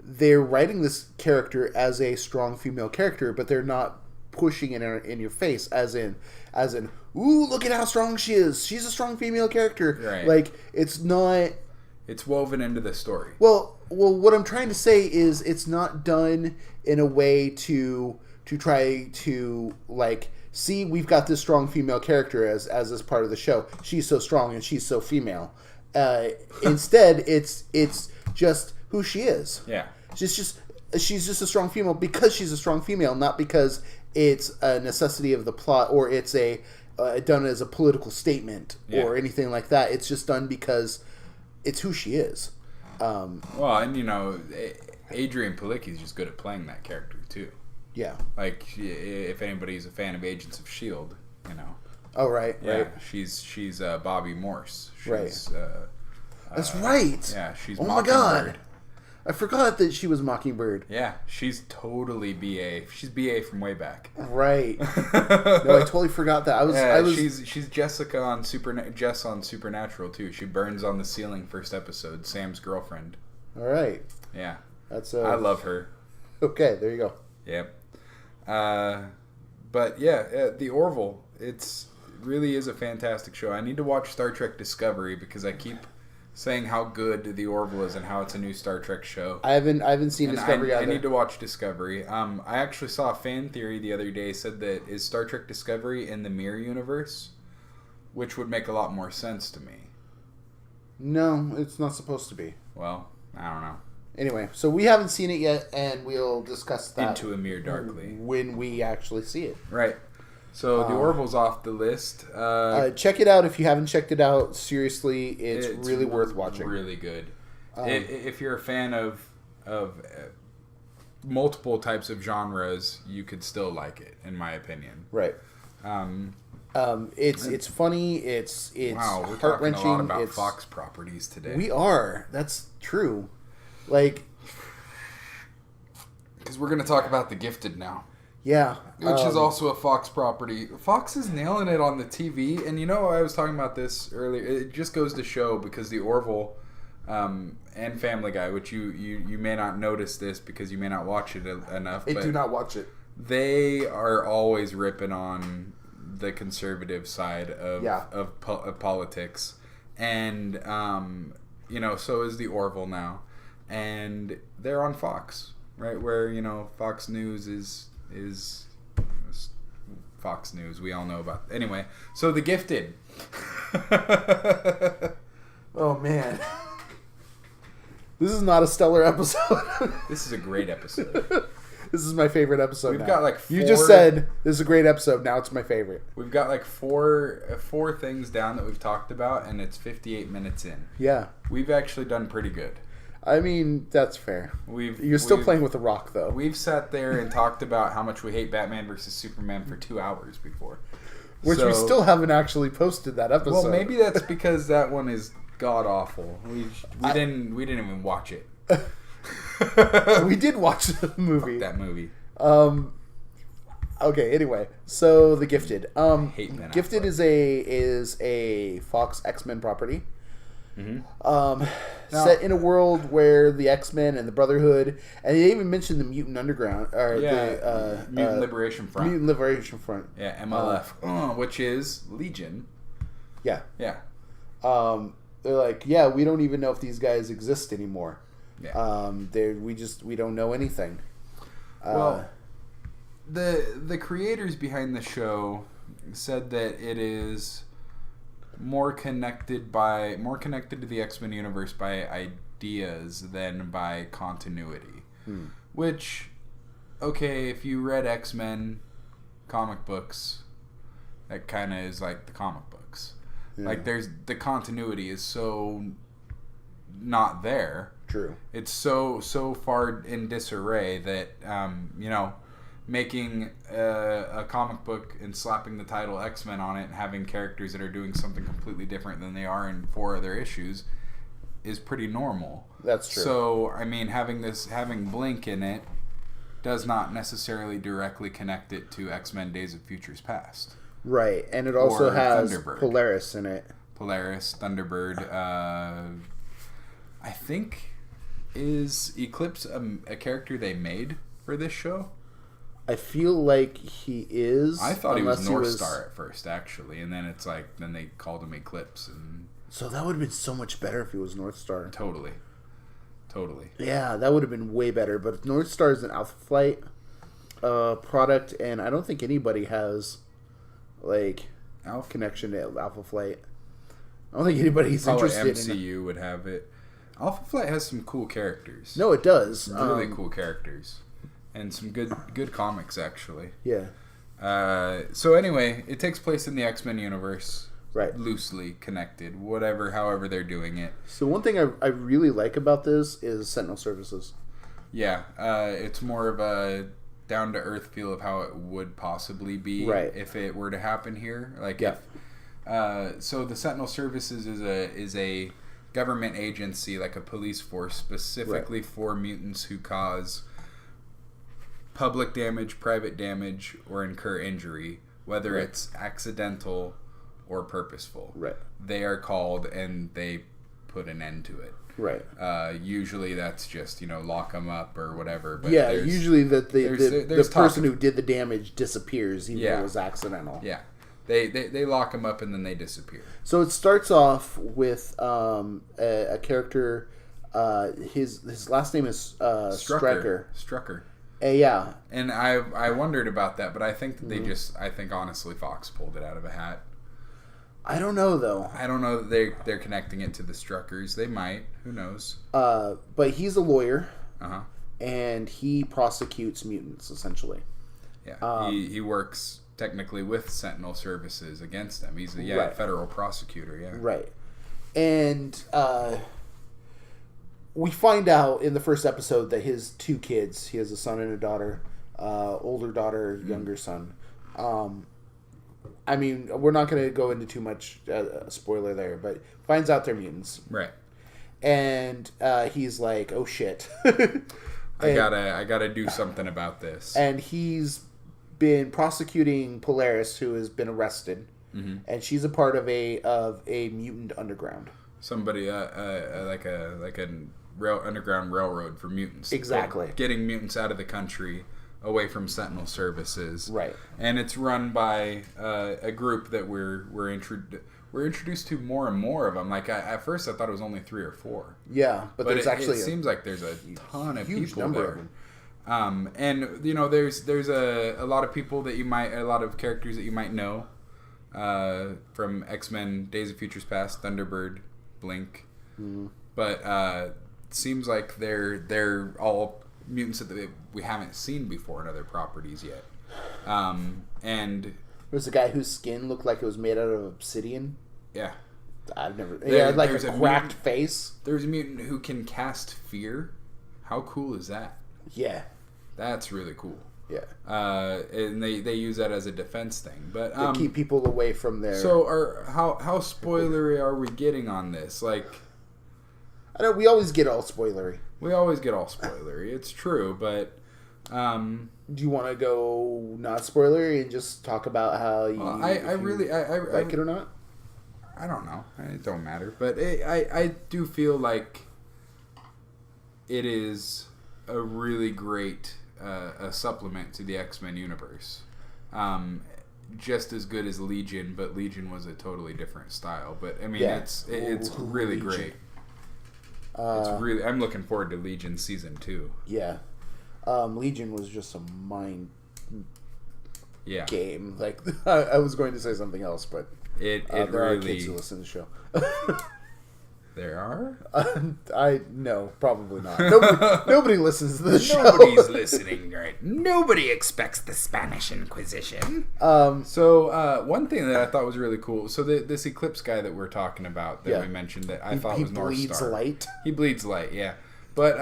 they're writing this character as a strong female character, but they're not pushing it in your face as in ooh, look at how strong she is. She's a strong female character. Right. Like, it's not. It's woven into the story. Well, what I'm trying to say is it's not done in a way to try to, like, see, we've got this strong female character as this part of the show. She's so strong and she's so female. Instead, it's just who she is. Yeah. She's just a strong female because she's a strong female, not because it's a necessity of the plot or it's done as a political statement or anything like that. It's just done because it's who she is. Well, and Adrian Palicki's just good at playing that character too. Yeah. Like, if anybody's a fan of Agents of S.H.I.E.L.D., Oh, right, Yeah, right. she's Bobby Morse. She's, Right. That's right. Yeah, she's Oh my Mockingbird. God. I forgot that she was Mockingbird. Yeah, she's totally BA. She's BA from way back. Right. No, I totally forgot that. I was. She's Jessica on Jess on Supernatural too. She burns on the ceiling first episode. Sam's girlfriend. All right. Yeah, That's. I love her. Okay, there you go. Yep. But yeah, the Orville. It really is a fantastic show. I need to watch Star Trek Discovery because I keep saying how good the Orville is and how it's a new Star Trek show. I haven't seen And Discovery either. I need to watch Discovery. I actually saw a fan theory the other day said that is Star Trek Discovery in the Mirror universe, which would make a lot more sense to me. No, it's not supposed to be. Well, I don't know. Anyway, so we haven't seen it yet, and we'll discuss that Into a Mirror Darkly when we actually see it. Right. So the Orville's off the list. Check it out if you haven't checked it out. Seriously, it's really worth watching. Really good. If you're a fan of multiple types of genres, you could still like it, in my opinion. Right. It's funny. It's wow, we're heart-wrenching. talking a lot about Fox properties today. We are. That's true. Like, because we're going to talk about The Gifted now. Yeah. Which is also a Fox property. Fox is nailing it on the TV. And I was talking about this earlier. It just goes to show, because the Orville and Family Guy, which you may not notice this because you may not watch it enough. I do not watch it. They are always ripping on the conservative side of politics. And, so is the Orville now. And they're on Fox, right? Where, Fox News is Fox News. We all know about. Anyway, so The Gifted. Oh man, this is not a stellar episode. This is a great episode. This is my favorite episode. We've got like you just said this is a great episode. Now it's my favorite. We've got like four things down that we've talked about, and it's 58 minutes in. Yeah, we've actually done pretty good. I mean, that's fair. You're still playing with the rock, though. We've sat there and talked about how much we hate Batman versus Superman for 2 hours before. Which we still haven't actually posted that episode. Well, maybe that's because that one is god-awful. We didn't even watch it. We did watch the movie. Fuck that movie. Okay, anyway. So, The Gifted. Hate Ben Gifted Affleck. is a Fox X-Men property. Mm-hmm. Set in a world where the X-Men and the Brotherhood, and they even mentioned the Mutant Underground, or the Mutant Liberation Front. Mutant Liberation Front. Yeah, MLF, which is Legion. Yeah. Yeah. They're like, yeah, we don't even know if these guys exist anymore. Yeah. We don't know anything. Well, the creators behind the show said that it is more connected to the X-Men universe by ideas than by continuity. Which, okay, if you read X-Men comic books, that kind of is like the comic books. Yeah. Like, the continuity is so not there. True. It's so far in disarray that making a comic book and slapping the title X-Men on it and having characters that are doing something completely different than they are in 4 other issues is pretty normal. That's true. So, I mean, having Blink in it does not necessarily directly connect it to X-Men Days of Futures Past. Right, and it also has Thunderbird. Polaris in it. Polaris, Thunderbird. I think, is Eclipse a character they made for this show? I feel like he is. I thought he was North Star at first, actually, and then it's like then they called him Eclipse, and so that would have been so much better if he was North Star. Totally. Yeah, that would have been way better. But North Star is an Alpha Flight product, and I don't think anybody has like connection to Alpha Flight. I don't think anybody's interested in it. MCU would have it. Alpha Flight has some cool characters. No, it does. Really cool characters. And some good comics, actually. Yeah. So anyway, it takes place in the X-Men universe. Right. Loosely connected. However they're doing it. So one thing I really like about this is Sentinel Services. Yeah. It's more of a down-to-earth feel of how it would possibly be if it were to happen here. Like so the Sentinel Services is a government agency, like a police force, specifically for mutants who cause public damage, private damage, or incur injury, whether it's accidental or purposeful. Right. They are called, and they put an end to it. Right. Usually that's just, lock them up or whatever. But usually the person who did the damage disappears, even though it was accidental. Yeah. They lock them up and then they disappear. So it starts off with a character. His last name is Strucker. Strucker. Yeah. And I wondered about that, but I think that they I think honestly Fox pulled it out of a hat. I don't know though. I don't know that they're connecting it to the Struckers. They might. Who knows? But he's a lawyer. Uh-huh. And he prosecutes mutants essentially. Yeah. He works technically with Sentinel Services against them. He's a federal prosecutor, yeah. Right. And we find out in the first episode that his 2 kids, he has a son and a daughter, older daughter, younger son. I mean, we're not going to go into too much spoiler there, but finds out they're mutants. Right. And he's like, oh shit. I gotta do something about this. And he's been prosecuting Polaris, who has been arrested, and she's a part of a mutant underground. Somebody like a underground railroad for mutants. Exactly. Getting mutants out of the country, away from Sentinel Services. Right. And it's run by a group that we're introduced to more and more of them. Like at first, I thought it was only 3 or 4. Yeah, but there's actually it seems like there's a ton of huge people number there. of them. And there's a lot of people a lot of characters that you might know from X-Men Days of Futures Past, Thunderbird, Blink, but it seems like they're all mutants that we haven't seen before in other properties yet. And there's a guy whose skin looked like it was made out of obsidian. Yeah, I've never. He had like a cracked face. There's a mutant who can cast fear. How cool is that? Yeah, that's really cool. Yeah, and they use that as a defense thing, but to keep people away from their. So, how spoilery are we getting on this? Like, I know we always get all spoilery. We always get all spoilery. It's true, but do you want to go not spoilery and just talk about how you? I like it or not? I don't know. It don't matter, but I do feel like it is a really great a supplement to the X-Men universe. Just as good as Legion, but Legion was a totally different style. But I mean, it's really Legion. Great. I'm looking forward to Legion season 2. Yeah, Legion was just a game. Like I was going to say something else, but it there really are kids who listen to the show. There are? No, probably not. Nobody listens to the show. Nobody's listening, right? Nobody expects the Spanish Inquisition. So one thing that I thought was really cool. So this Eclipse guy that we're talking about, that we mentioned, that I thought was North Star. He bleeds light. He bleeds light, yeah. But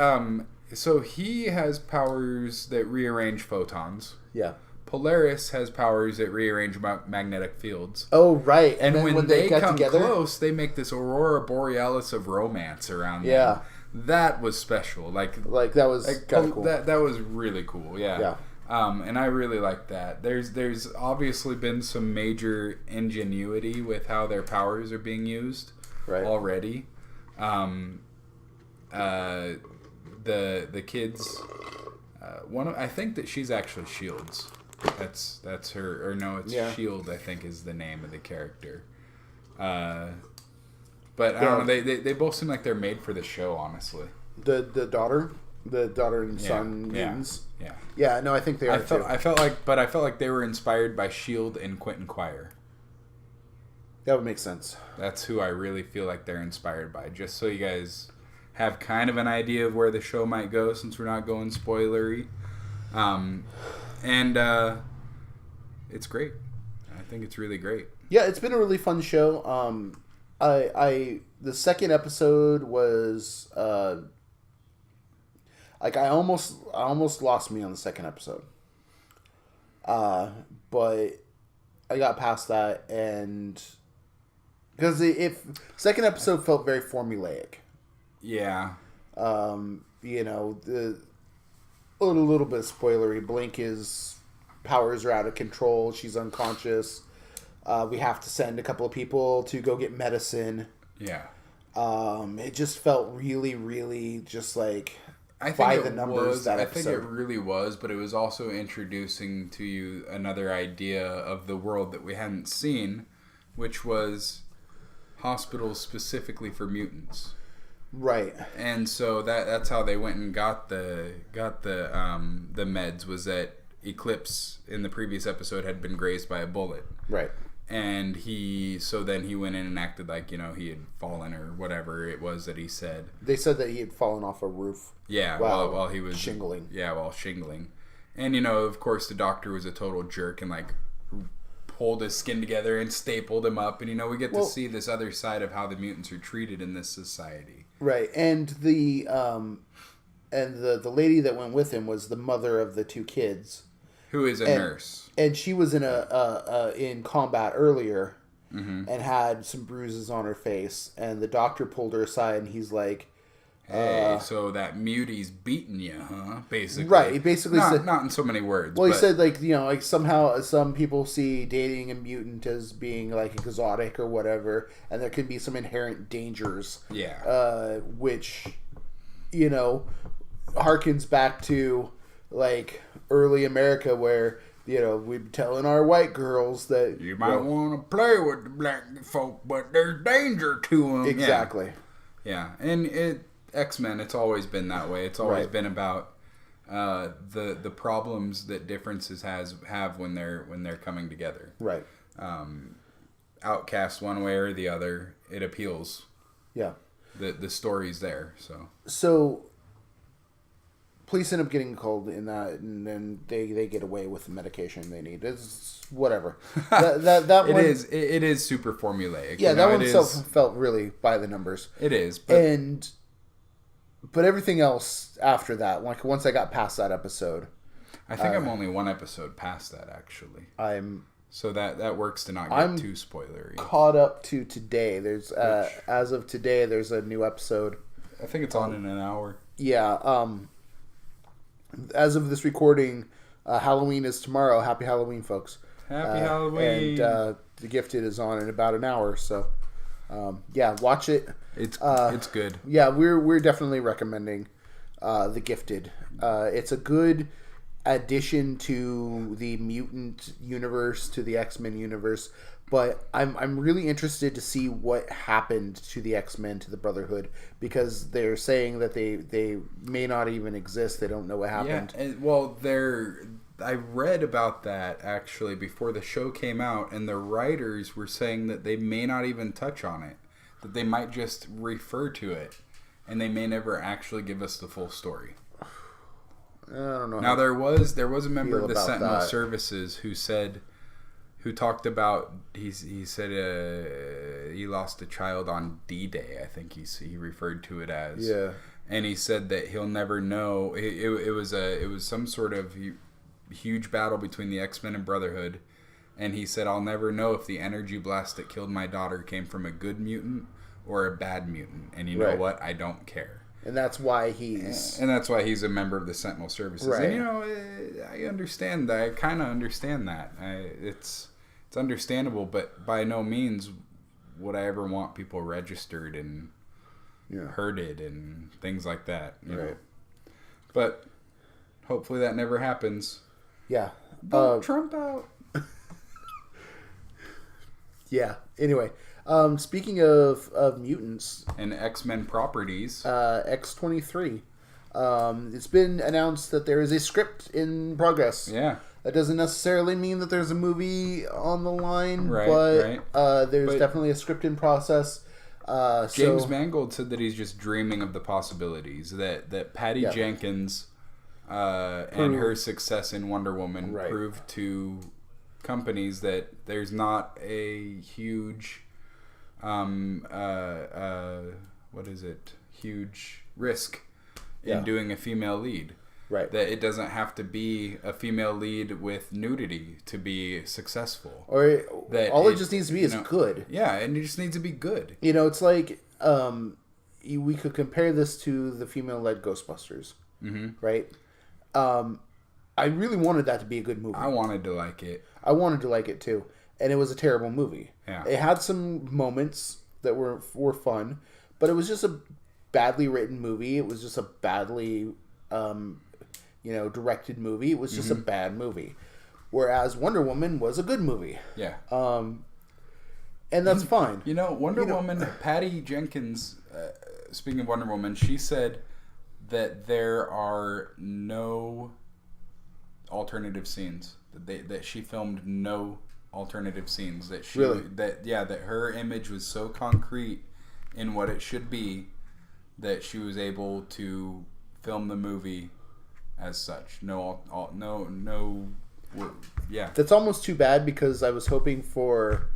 so he has powers that rearrange photons. Yeah. Polaris has powers that rearrange magnetic fields. Oh, right. And when they come together, close, they make this aurora borealis of romance around them. Yeah. That was special. Like that was kind of cool. That was really cool. Yeah. Yeah. And I really like that. There's obviously been some major ingenuity with how their powers are being used already. The kids. I think that she's actually Shields. That's her, or no, it's Shield. I think is the name of the character. But I don't know. They both seem like they're made for the show. Honestly, the daughter and son mutants. Yeah. No, I think they are. I felt like they were inspired by Shield and Quentin Quire. That would make sense. That's who I really feel like they're inspired by. Just so you guys have kind of an idea of where the show might go, since we're not going spoilery. And it's great. I think it's really great. Yeah, it's been a really fun show. The second episode was like I almost lost me on the second episode. But I got past that, and because second episode felt very formulaic. Yeah. A little bit spoilery. Blink's powers are out of control. She's unconscious. We have to send a couple of people to go get medicine. Yeah. It just felt really, really just like I think it really was, but it was also introducing to you another idea of the world that we hadn't seen, which was hospitals specifically for mutants. Right. And so that's how they went and got the meds, was that Eclipse in the previous episode had been grazed by a bullet. Right. And then he went in and acted like, he had fallen or whatever it was that he said. They said that he had fallen off a roof. Yeah, while he was shingling. Yeah, while shingling. And of course the doctor was a total jerk and pulled his skin together and stapled him up, and we get to see this other side of how the mutants are treated in this society. Right. And the lady that went with him was the mother of the two kids, who is a nurse, and she was in combat earlier, and had some bruises on her face, and the doctor pulled her aside, and he's like, "Hey, so that mutie's beating you, huh?" Basically, right. He basically said, not in so many words. Well, he said somehow some people see dating a mutant as being exotic or whatever, and there can be some inherent dangers. Yeah. Which, harkens back to early America, where we'd be telling our white girls that you might want to play with the black folk, but there's danger to them. Exactly. Yeah, and X-Men, it's always been that way. It's always been about the problems that differences have when they're coming together. Right. Outcast one way or the other, it appeals. Yeah. The story's there. So police end up getting called in that, and then they get away with the medication they need. It's whatever. That one, it is super formulaic. Yeah, that one felt really by the numbers. It is, but everything else after that, once I got past that episode, I think I'm only one episode past that actually. So that works to not get too spoilery. Caught up to today. There's as of today, there's a new episode. I think it's on in an hour. Yeah. As of this recording, Halloween is tomorrow. Happy Halloween, folks. Happy Halloween. And The Gifted is on in about an hour. So, watch it. It's good. Yeah, we're definitely recommending The Gifted. It's a good addition to the mutant universe, to the X-Men universe. But I'm really interested to see what happened to the X-Men, to the Brotherhood, because they're saying that they may not even exist. They don't know what happened. Yeah, well, I read about that actually before the show came out, and the writers were saying that they may not even touch on it, that they might just refer to it, and they may never actually give us the full story. I don't know. Now there was a member of the Sentinel Services who talked about he said he lost a child on D-Day, I think he referred to it as. Yeah. And he said that he'll never know. It was some sort of huge battle between the X-Men and Brotherhood, and he said, I'll never know if the energy blast that killed my daughter came from a good mutant or a bad mutant. And you know what? I don't care. And that's why he's a member of the Sentinel Services. Right. And I understand that. I kind of understand that. It's understandable, but by no means would I ever want people registered and herded and things like that. You know? But hopefully that never happens. Yeah. Vote Trump out. Yeah. Anyway, speaking of mutants and X-Men properties, X-23, it's been announced that there is a script in progress. Yeah. That doesn't necessarily mean that there's a movie on the line, but there's definitely a script in process. James Mangold said that he's just dreaming of the possibilities. That Patty Jenkins and her success in Wonder Woman proved to companies that there's not a huge huge risk in doing a female lead. Right. That it doesn't have to be a female lead with nudity to be successful. Or that it just needs to be is good. Yeah, and it just needs to be good. It's like we could compare this to the female-led Ghostbusters. Mm-hmm. Right? I really wanted that to be a good movie. I wanted to like it. I wanted to like it too. And it was a terrible movie. Yeah. It had some moments that were fun, but it was just a badly written movie. It was just a badly directed movie. It was just a bad movie. Whereas Wonder Woman was a good movie. Yeah. And that's fine. Wonder Woman, Patty Jenkins, speaking of Wonder Woman, she said that there are no alternative scenes. That she filmed no alternative scenes. That she that her image was so concrete in what it should be that she was able to film the movie as such. No. That's almost too bad, because I was hoping for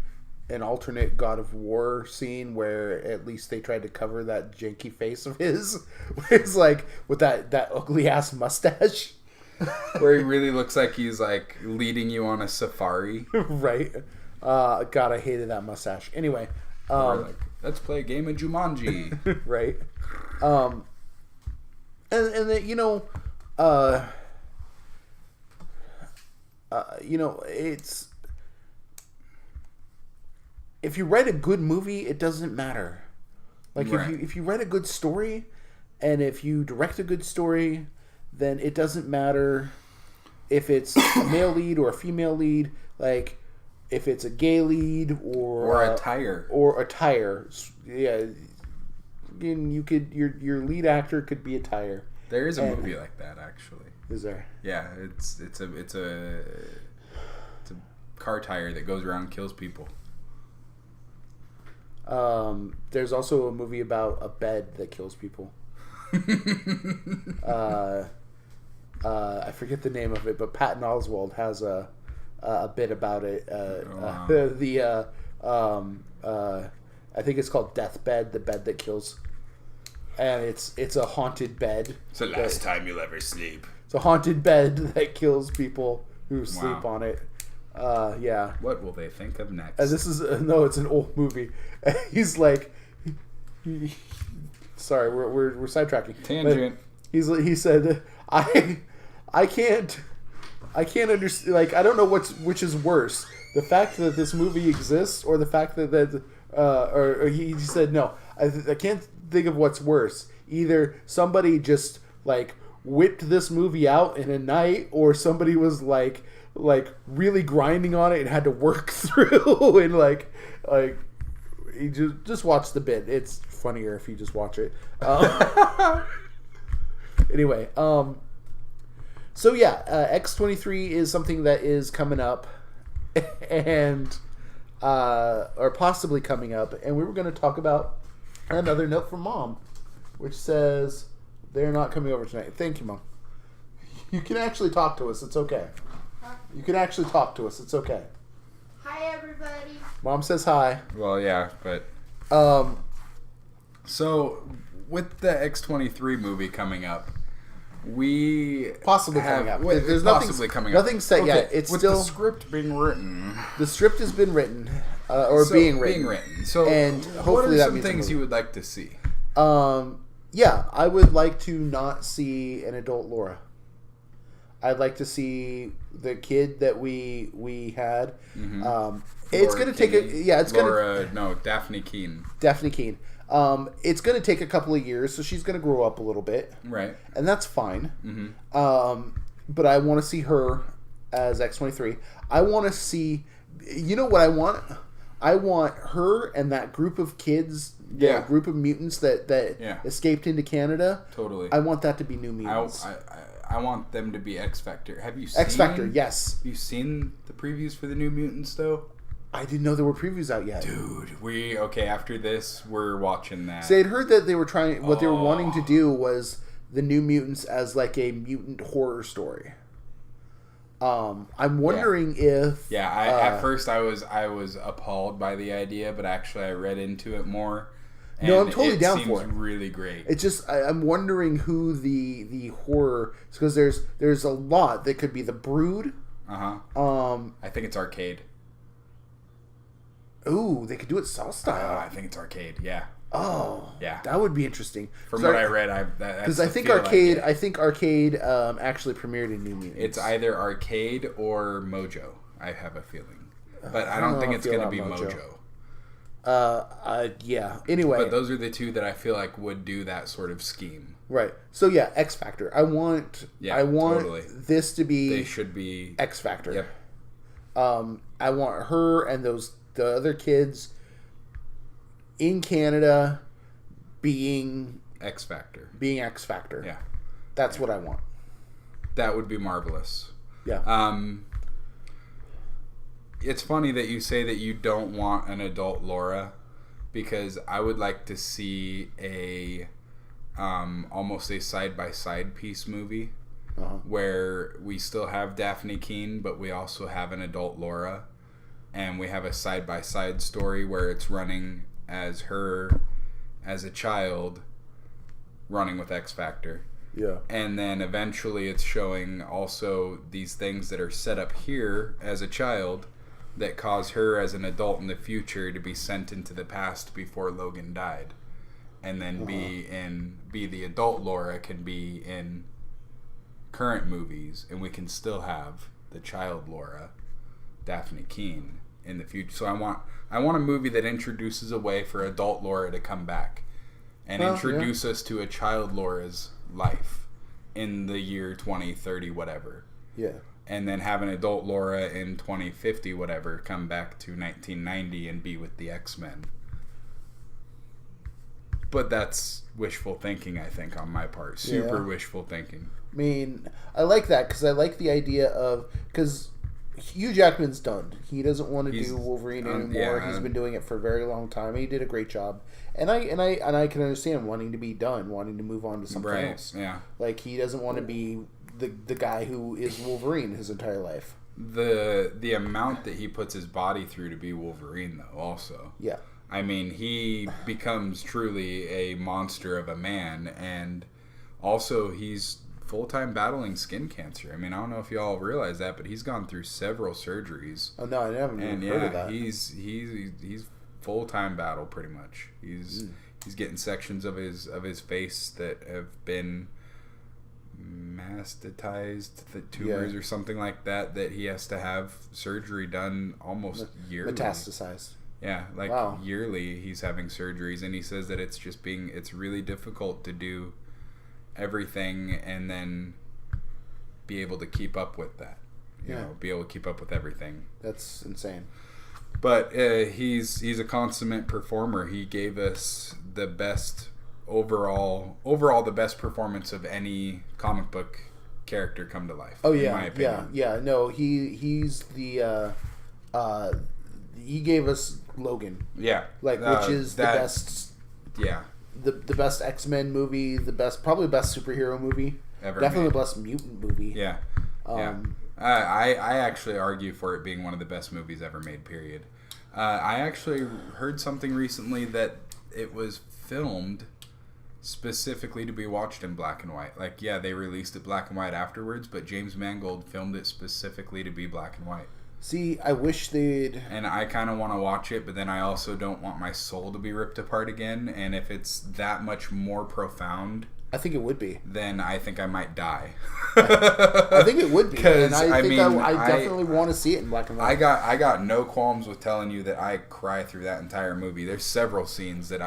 an alternate God of War scene where at least they tried to cover that janky face of his, where it's like with that ugly ass mustache, where he really looks like he's like leading you on a safari. Right. God, I hated that mustache. Anyway, let's play a game of Jumanji. Right. And then, it's, if you write a good movie, it doesn't matter. Like if you write a good story, and if you direct a good story, then it doesn't matter if it's a male lead or a female lead. Like if it's a gay lead or attire. Yeah. And you could your lead actor could be attire. There is a movie like that, actually. Is there? Yeah, it's a car tire that goes around and kills people. There's also a movie about a bed that kills people. I forget the name of it, but Patton Oswalt has a bit about it. I think it's called Deathbed, the bed that kills. And it's a haunted bed. It's the last time you'll ever sleep. It's a haunted bed that kills people who sleep on it. Yeah. What will they think of next? And this is it's an old movie. He's like, sorry, we're sidetracking. Tangent. He said, I can't understand. Like, I don't know which is worse, the fact that this movie exists or the fact that or he said no. I can't think of what's worse. Either somebody just like whipped this movie out in a night, or somebody was like really grinding on it and had to work through and like you just watch the bit. It's funnier if you just watch it. Anyway, So yeah, X-23 is something that is coming up, and or possibly coming up, and we were going to talk about another note from Mom, which says they're not coming over tonight. Thank you, Mom. You can actually talk to us. It's okay. Huh? You can actually talk to us. It's okay. Hi, everybody. Mom says hi. Well, yeah, but so with the X-23 movie coming up, we Possibly have, coming up. Wait, There's possibly coming up. Nothing's set yet. It's with still the script being written. the script has been written or being written. So, and what hopefully are that some means a things movie. you would like to see? Yeah, I would like to not see an adult Laura. I'd like to see the kid that we had. Mm-hmm. It's going to take Daphne Keene. Daphne Keene. It's going to take a couple of years, so she's going to grow up a little bit, Right. and that's fine. Mm-hmm. But I want to see her as X-23. I want to see. You know what I want? I want her and that group of kids, that group of mutants that escaped into Canada. Totally. I want that to be New Mutants. I want them to be X Factor. Have you seen X Factor? Yes. Have you seen the previews for the New Mutants though? I didn't know there were previews out yet. Dude, after this we're watching that. So I'd heard that they were trying. What they were wanting to do was the New Mutants as like a mutant horror story. I'm wondering if at first I was appalled by the idea, but actually I read into it more. And no, I'm totally down for it. It seems really great. It's just I'm wondering who the horror, because there's a lot that could be the Brood. I think it's Arcade. Ooh, they could do it South style. I think it's Arcade. Yeah. Oh, yeah, that would be interesting. From what I read, because I think Arcade. I think Arcade actually premiered in New Mutants. It's either Arcade or Mojo. I have a feeling, but I don't think it's going to be Mojo. Yeah. Anyway, but those are the two that I feel like would do that sort of scheme. Right. So yeah, X Factor. I want totally. this to be. They should be X Factor. Yep. I want her and the other kids in Canada being X Factor. Being X Factor. Yeah. That's what I want. That would be marvelous. Yeah. It's funny that you say that you don't want an adult Laura, because I would like to see a almost a side-by-side piece movie where we still have Daphne Keene, but we also have an adult Laura, and we have a side-by-side story where it's running as her as a child running with X Factor. Yeah. And then eventually it's showing also these things that are set up here as a child that cause her as an adult in the future to be sent into the past before Logan died. And then be the adult Laura can be in current movies, and we can still have the child Laura, Daphne Keene, in the future. So I want a movie that introduces a way for adult Laura to come back and introduce us to a child Laura's life in the year 2030 whatever. Yeah. And then have an adult Laura in 2050 whatever come back to 1990 and be with the X-Men. But that's wishful thinking, I think, on my part. Super wishful thinking. I mean, I like that because I like the idea of, because Hugh Jackman's done. He doesn't want to do Wolverine anymore. He's been doing it for a very long time. He did a great job, and I can understand wanting to be done, wanting to move on to something else. Yeah, like he doesn't want to be the guy who is Wolverine his entire life. The amount that he puts his body through to be Wolverine, though, also. Yeah. I mean, he becomes truly a monster of a man, and also he's full-time battling skin cancer. I mean, I don't know if y'all realize that, but he's gone through several surgeries. Oh no, I haven't even heard of that. He's full-time battle pretty much. He's getting sections of his face that have been mastatized, the tumors or something like that he has to have surgery done almost yearly. Metastasized. Yeah, yearly he's having surgeries, and he says that it's really difficult to do everything and then be able to keep up with that. You know, be able to keep up with everything. That's insane. But he's a consummate performer. He gave us the best overall the best performance of any comic book character come to life. Oh in yeah, my opinion. yeah. No, he's the he gave us Logan. Yeah, which is the best. Yeah, the best X-Men movie, probably best superhero movie, ever definitely made. the best mutant movie. Yeah, yeah. I actually argue for it being one of the best movies ever made. Period. I actually heard something recently that it was filmed specifically to be watched in black and white. Like, yeah, they released it black and white afterwards, but James Mangold filmed it specifically to be black and white. See, I wish they'd... And I kind of want to watch it, but then I also don't want my soul to be ripped apart again. And if it's that much more profound... I think it would be. Then I think I might die. I think it would be. Because, I definitely want to see it in black and white. I got no qualms with telling you that I cry through that entire movie. There's several scenes that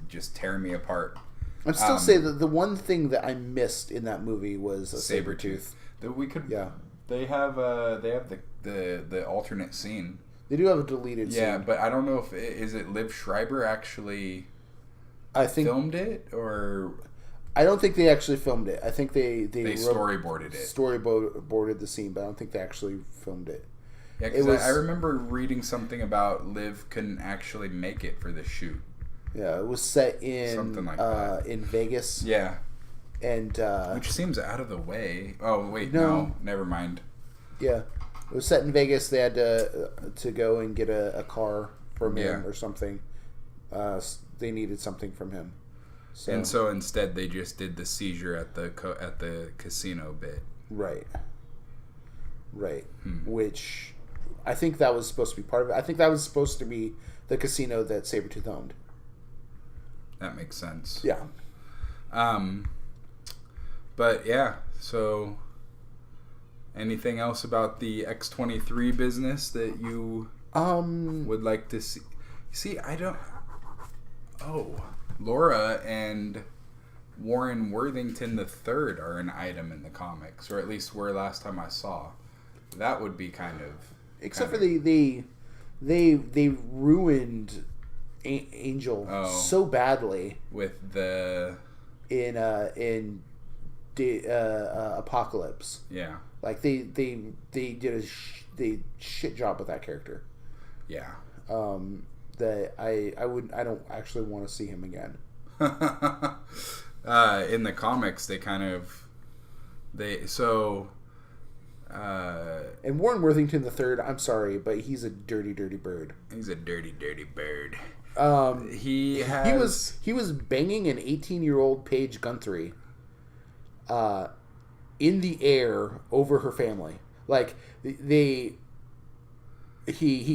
just tear me apart. I'd still say that the one thing that I missed in that movie was a Sabretooth. That we could... Yeah. They have the alternate scene. They do have a deleted scene. Yeah, but I don't know if is it Liv Schreiber actually filmed it, or I don't think they actually filmed it. I think they storyboarded it. Storyboarded the scene, but I don't think they actually filmed it. Yeah, because I remember reading something about Liv couldn't actually make it for the shoot. Yeah, it was set in something like that. In Vegas. Yeah. And which seems out of the way. Oh wait, no, never mind. Yeah, it was set in Vegas. They had to go and get a car from him or something. They needed something from him. So instead, they just did the seizure at the casino bit. Right. Which I think that was supposed to be part of it. I think that was supposed to be the casino that Sabretooth owned. That makes sense. Yeah. But yeah, so anything else about the X-23 business that you would like to see? See, I don't... Oh, Laura and Warren Worthington III are an item in the comics, or at least were last time I saw. That would be kind of... Except for they ruined Angel so badly with the... in Apocalypse. Yeah. Like they did a shit job with that character. Yeah. That I don't actually want to see him again. In the comics, they kind of and Warren Worthington III, I'm sorry, but he's a dirty bird. He's a dirty bird. He was banging an 18-year-old Paige Guthrie in the air over her family. Like he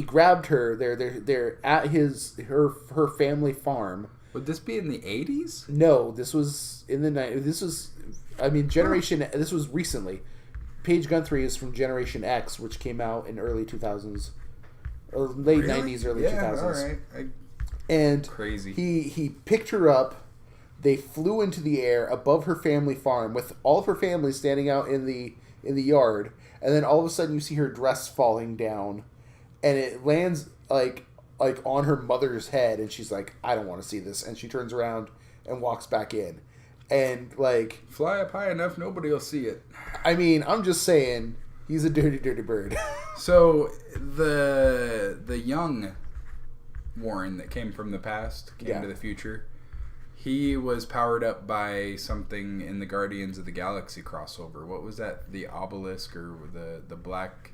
grabbed her. They're at her family farm. Would this be in the 80s? No, this was in the 90s. This was, Generation. This was recently. Paige Guthrie is from Generation X, which came out in early 2000s, or late 90s, early 2000s. All right. And crazy. He picked her up. They flew into the air above her family farm with all of her family standing out in the yard, and then all of a sudden you see her dress falling down, and it lands like on her mother's head, and she's like, I don't want to see this, and she turns around and walks back in, and like, fly up high enough, nobody will see it. I'm just saying, he's a dirty bird. So the young Warren that came from the past came to the future. He was powered up by something in the Guardians of the Galaxy crossover. What was that? The obelisk or the black?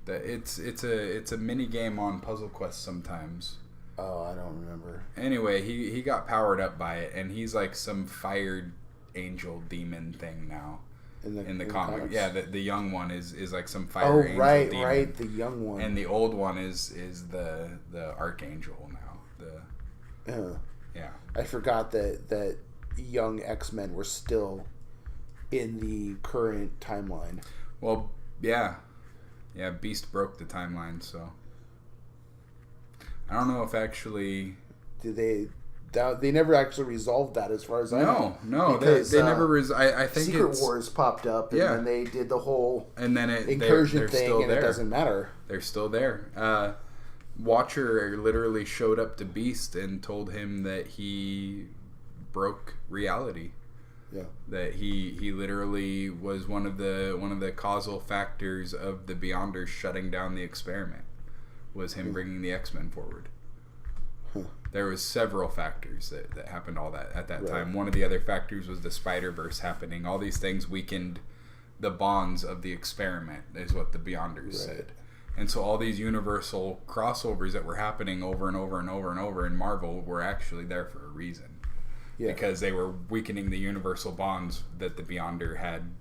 It's a mini game on Puzzle Quest sometimes. Oh, I don't remember. Anyway, he got powered up by it, and he's like some fired angel demon thing now. In the comic, yeah, the young one is like some fire angel demon. Right, the young one, and the old one is the archangel now. Yeah, I forgot that young X-Men were still in the current timeline. Well, yeah, Beast broke the timeline, so I don't know if actually they never actually resolved that, as far as I know. No, because, they never. I think Secret Wars popped up, and then they did the whole incursion they're thing, and it doesn't matter. They're still there. Watcher literally showed up to Beast and told him that he broke reality. Yeah. That he literally was one of the causal factors of the Beyonders shutting down the experiment. Was him bringing the X-Men forward. There was several factors that happened at that time. One of the other factors was the Spider-Verse happening. All these things weakened the bonds of the experiment, is what the Beyonders said. And so all these universal crossovers that were happening over and over and over and over in Marvel were actually there for a reason. Yeah. Because they were weakening the universal bonds that the Beyonder had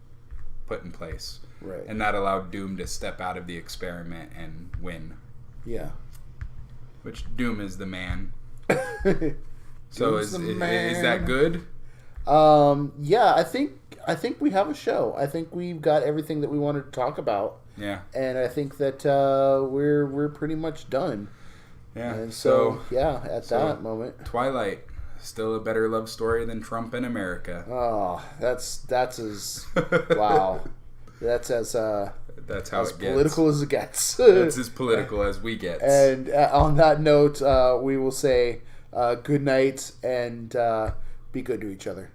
put in place. Right. And that allowed Doom to step out of the experiment and win. Yeah. Which Doom is the man. So is that good? Yeah, I think we have a show. I think we've got everything that we wanted to talk about. Yeah. And I think that we're pretty much done. Yeah. And so that moment. Twilight, still a better love story than Trump in America. Oh, that's as wow. That's as that's how as it gets. Political as it gets. That's as political as we get. And on that note, we will say good night and be good to each other.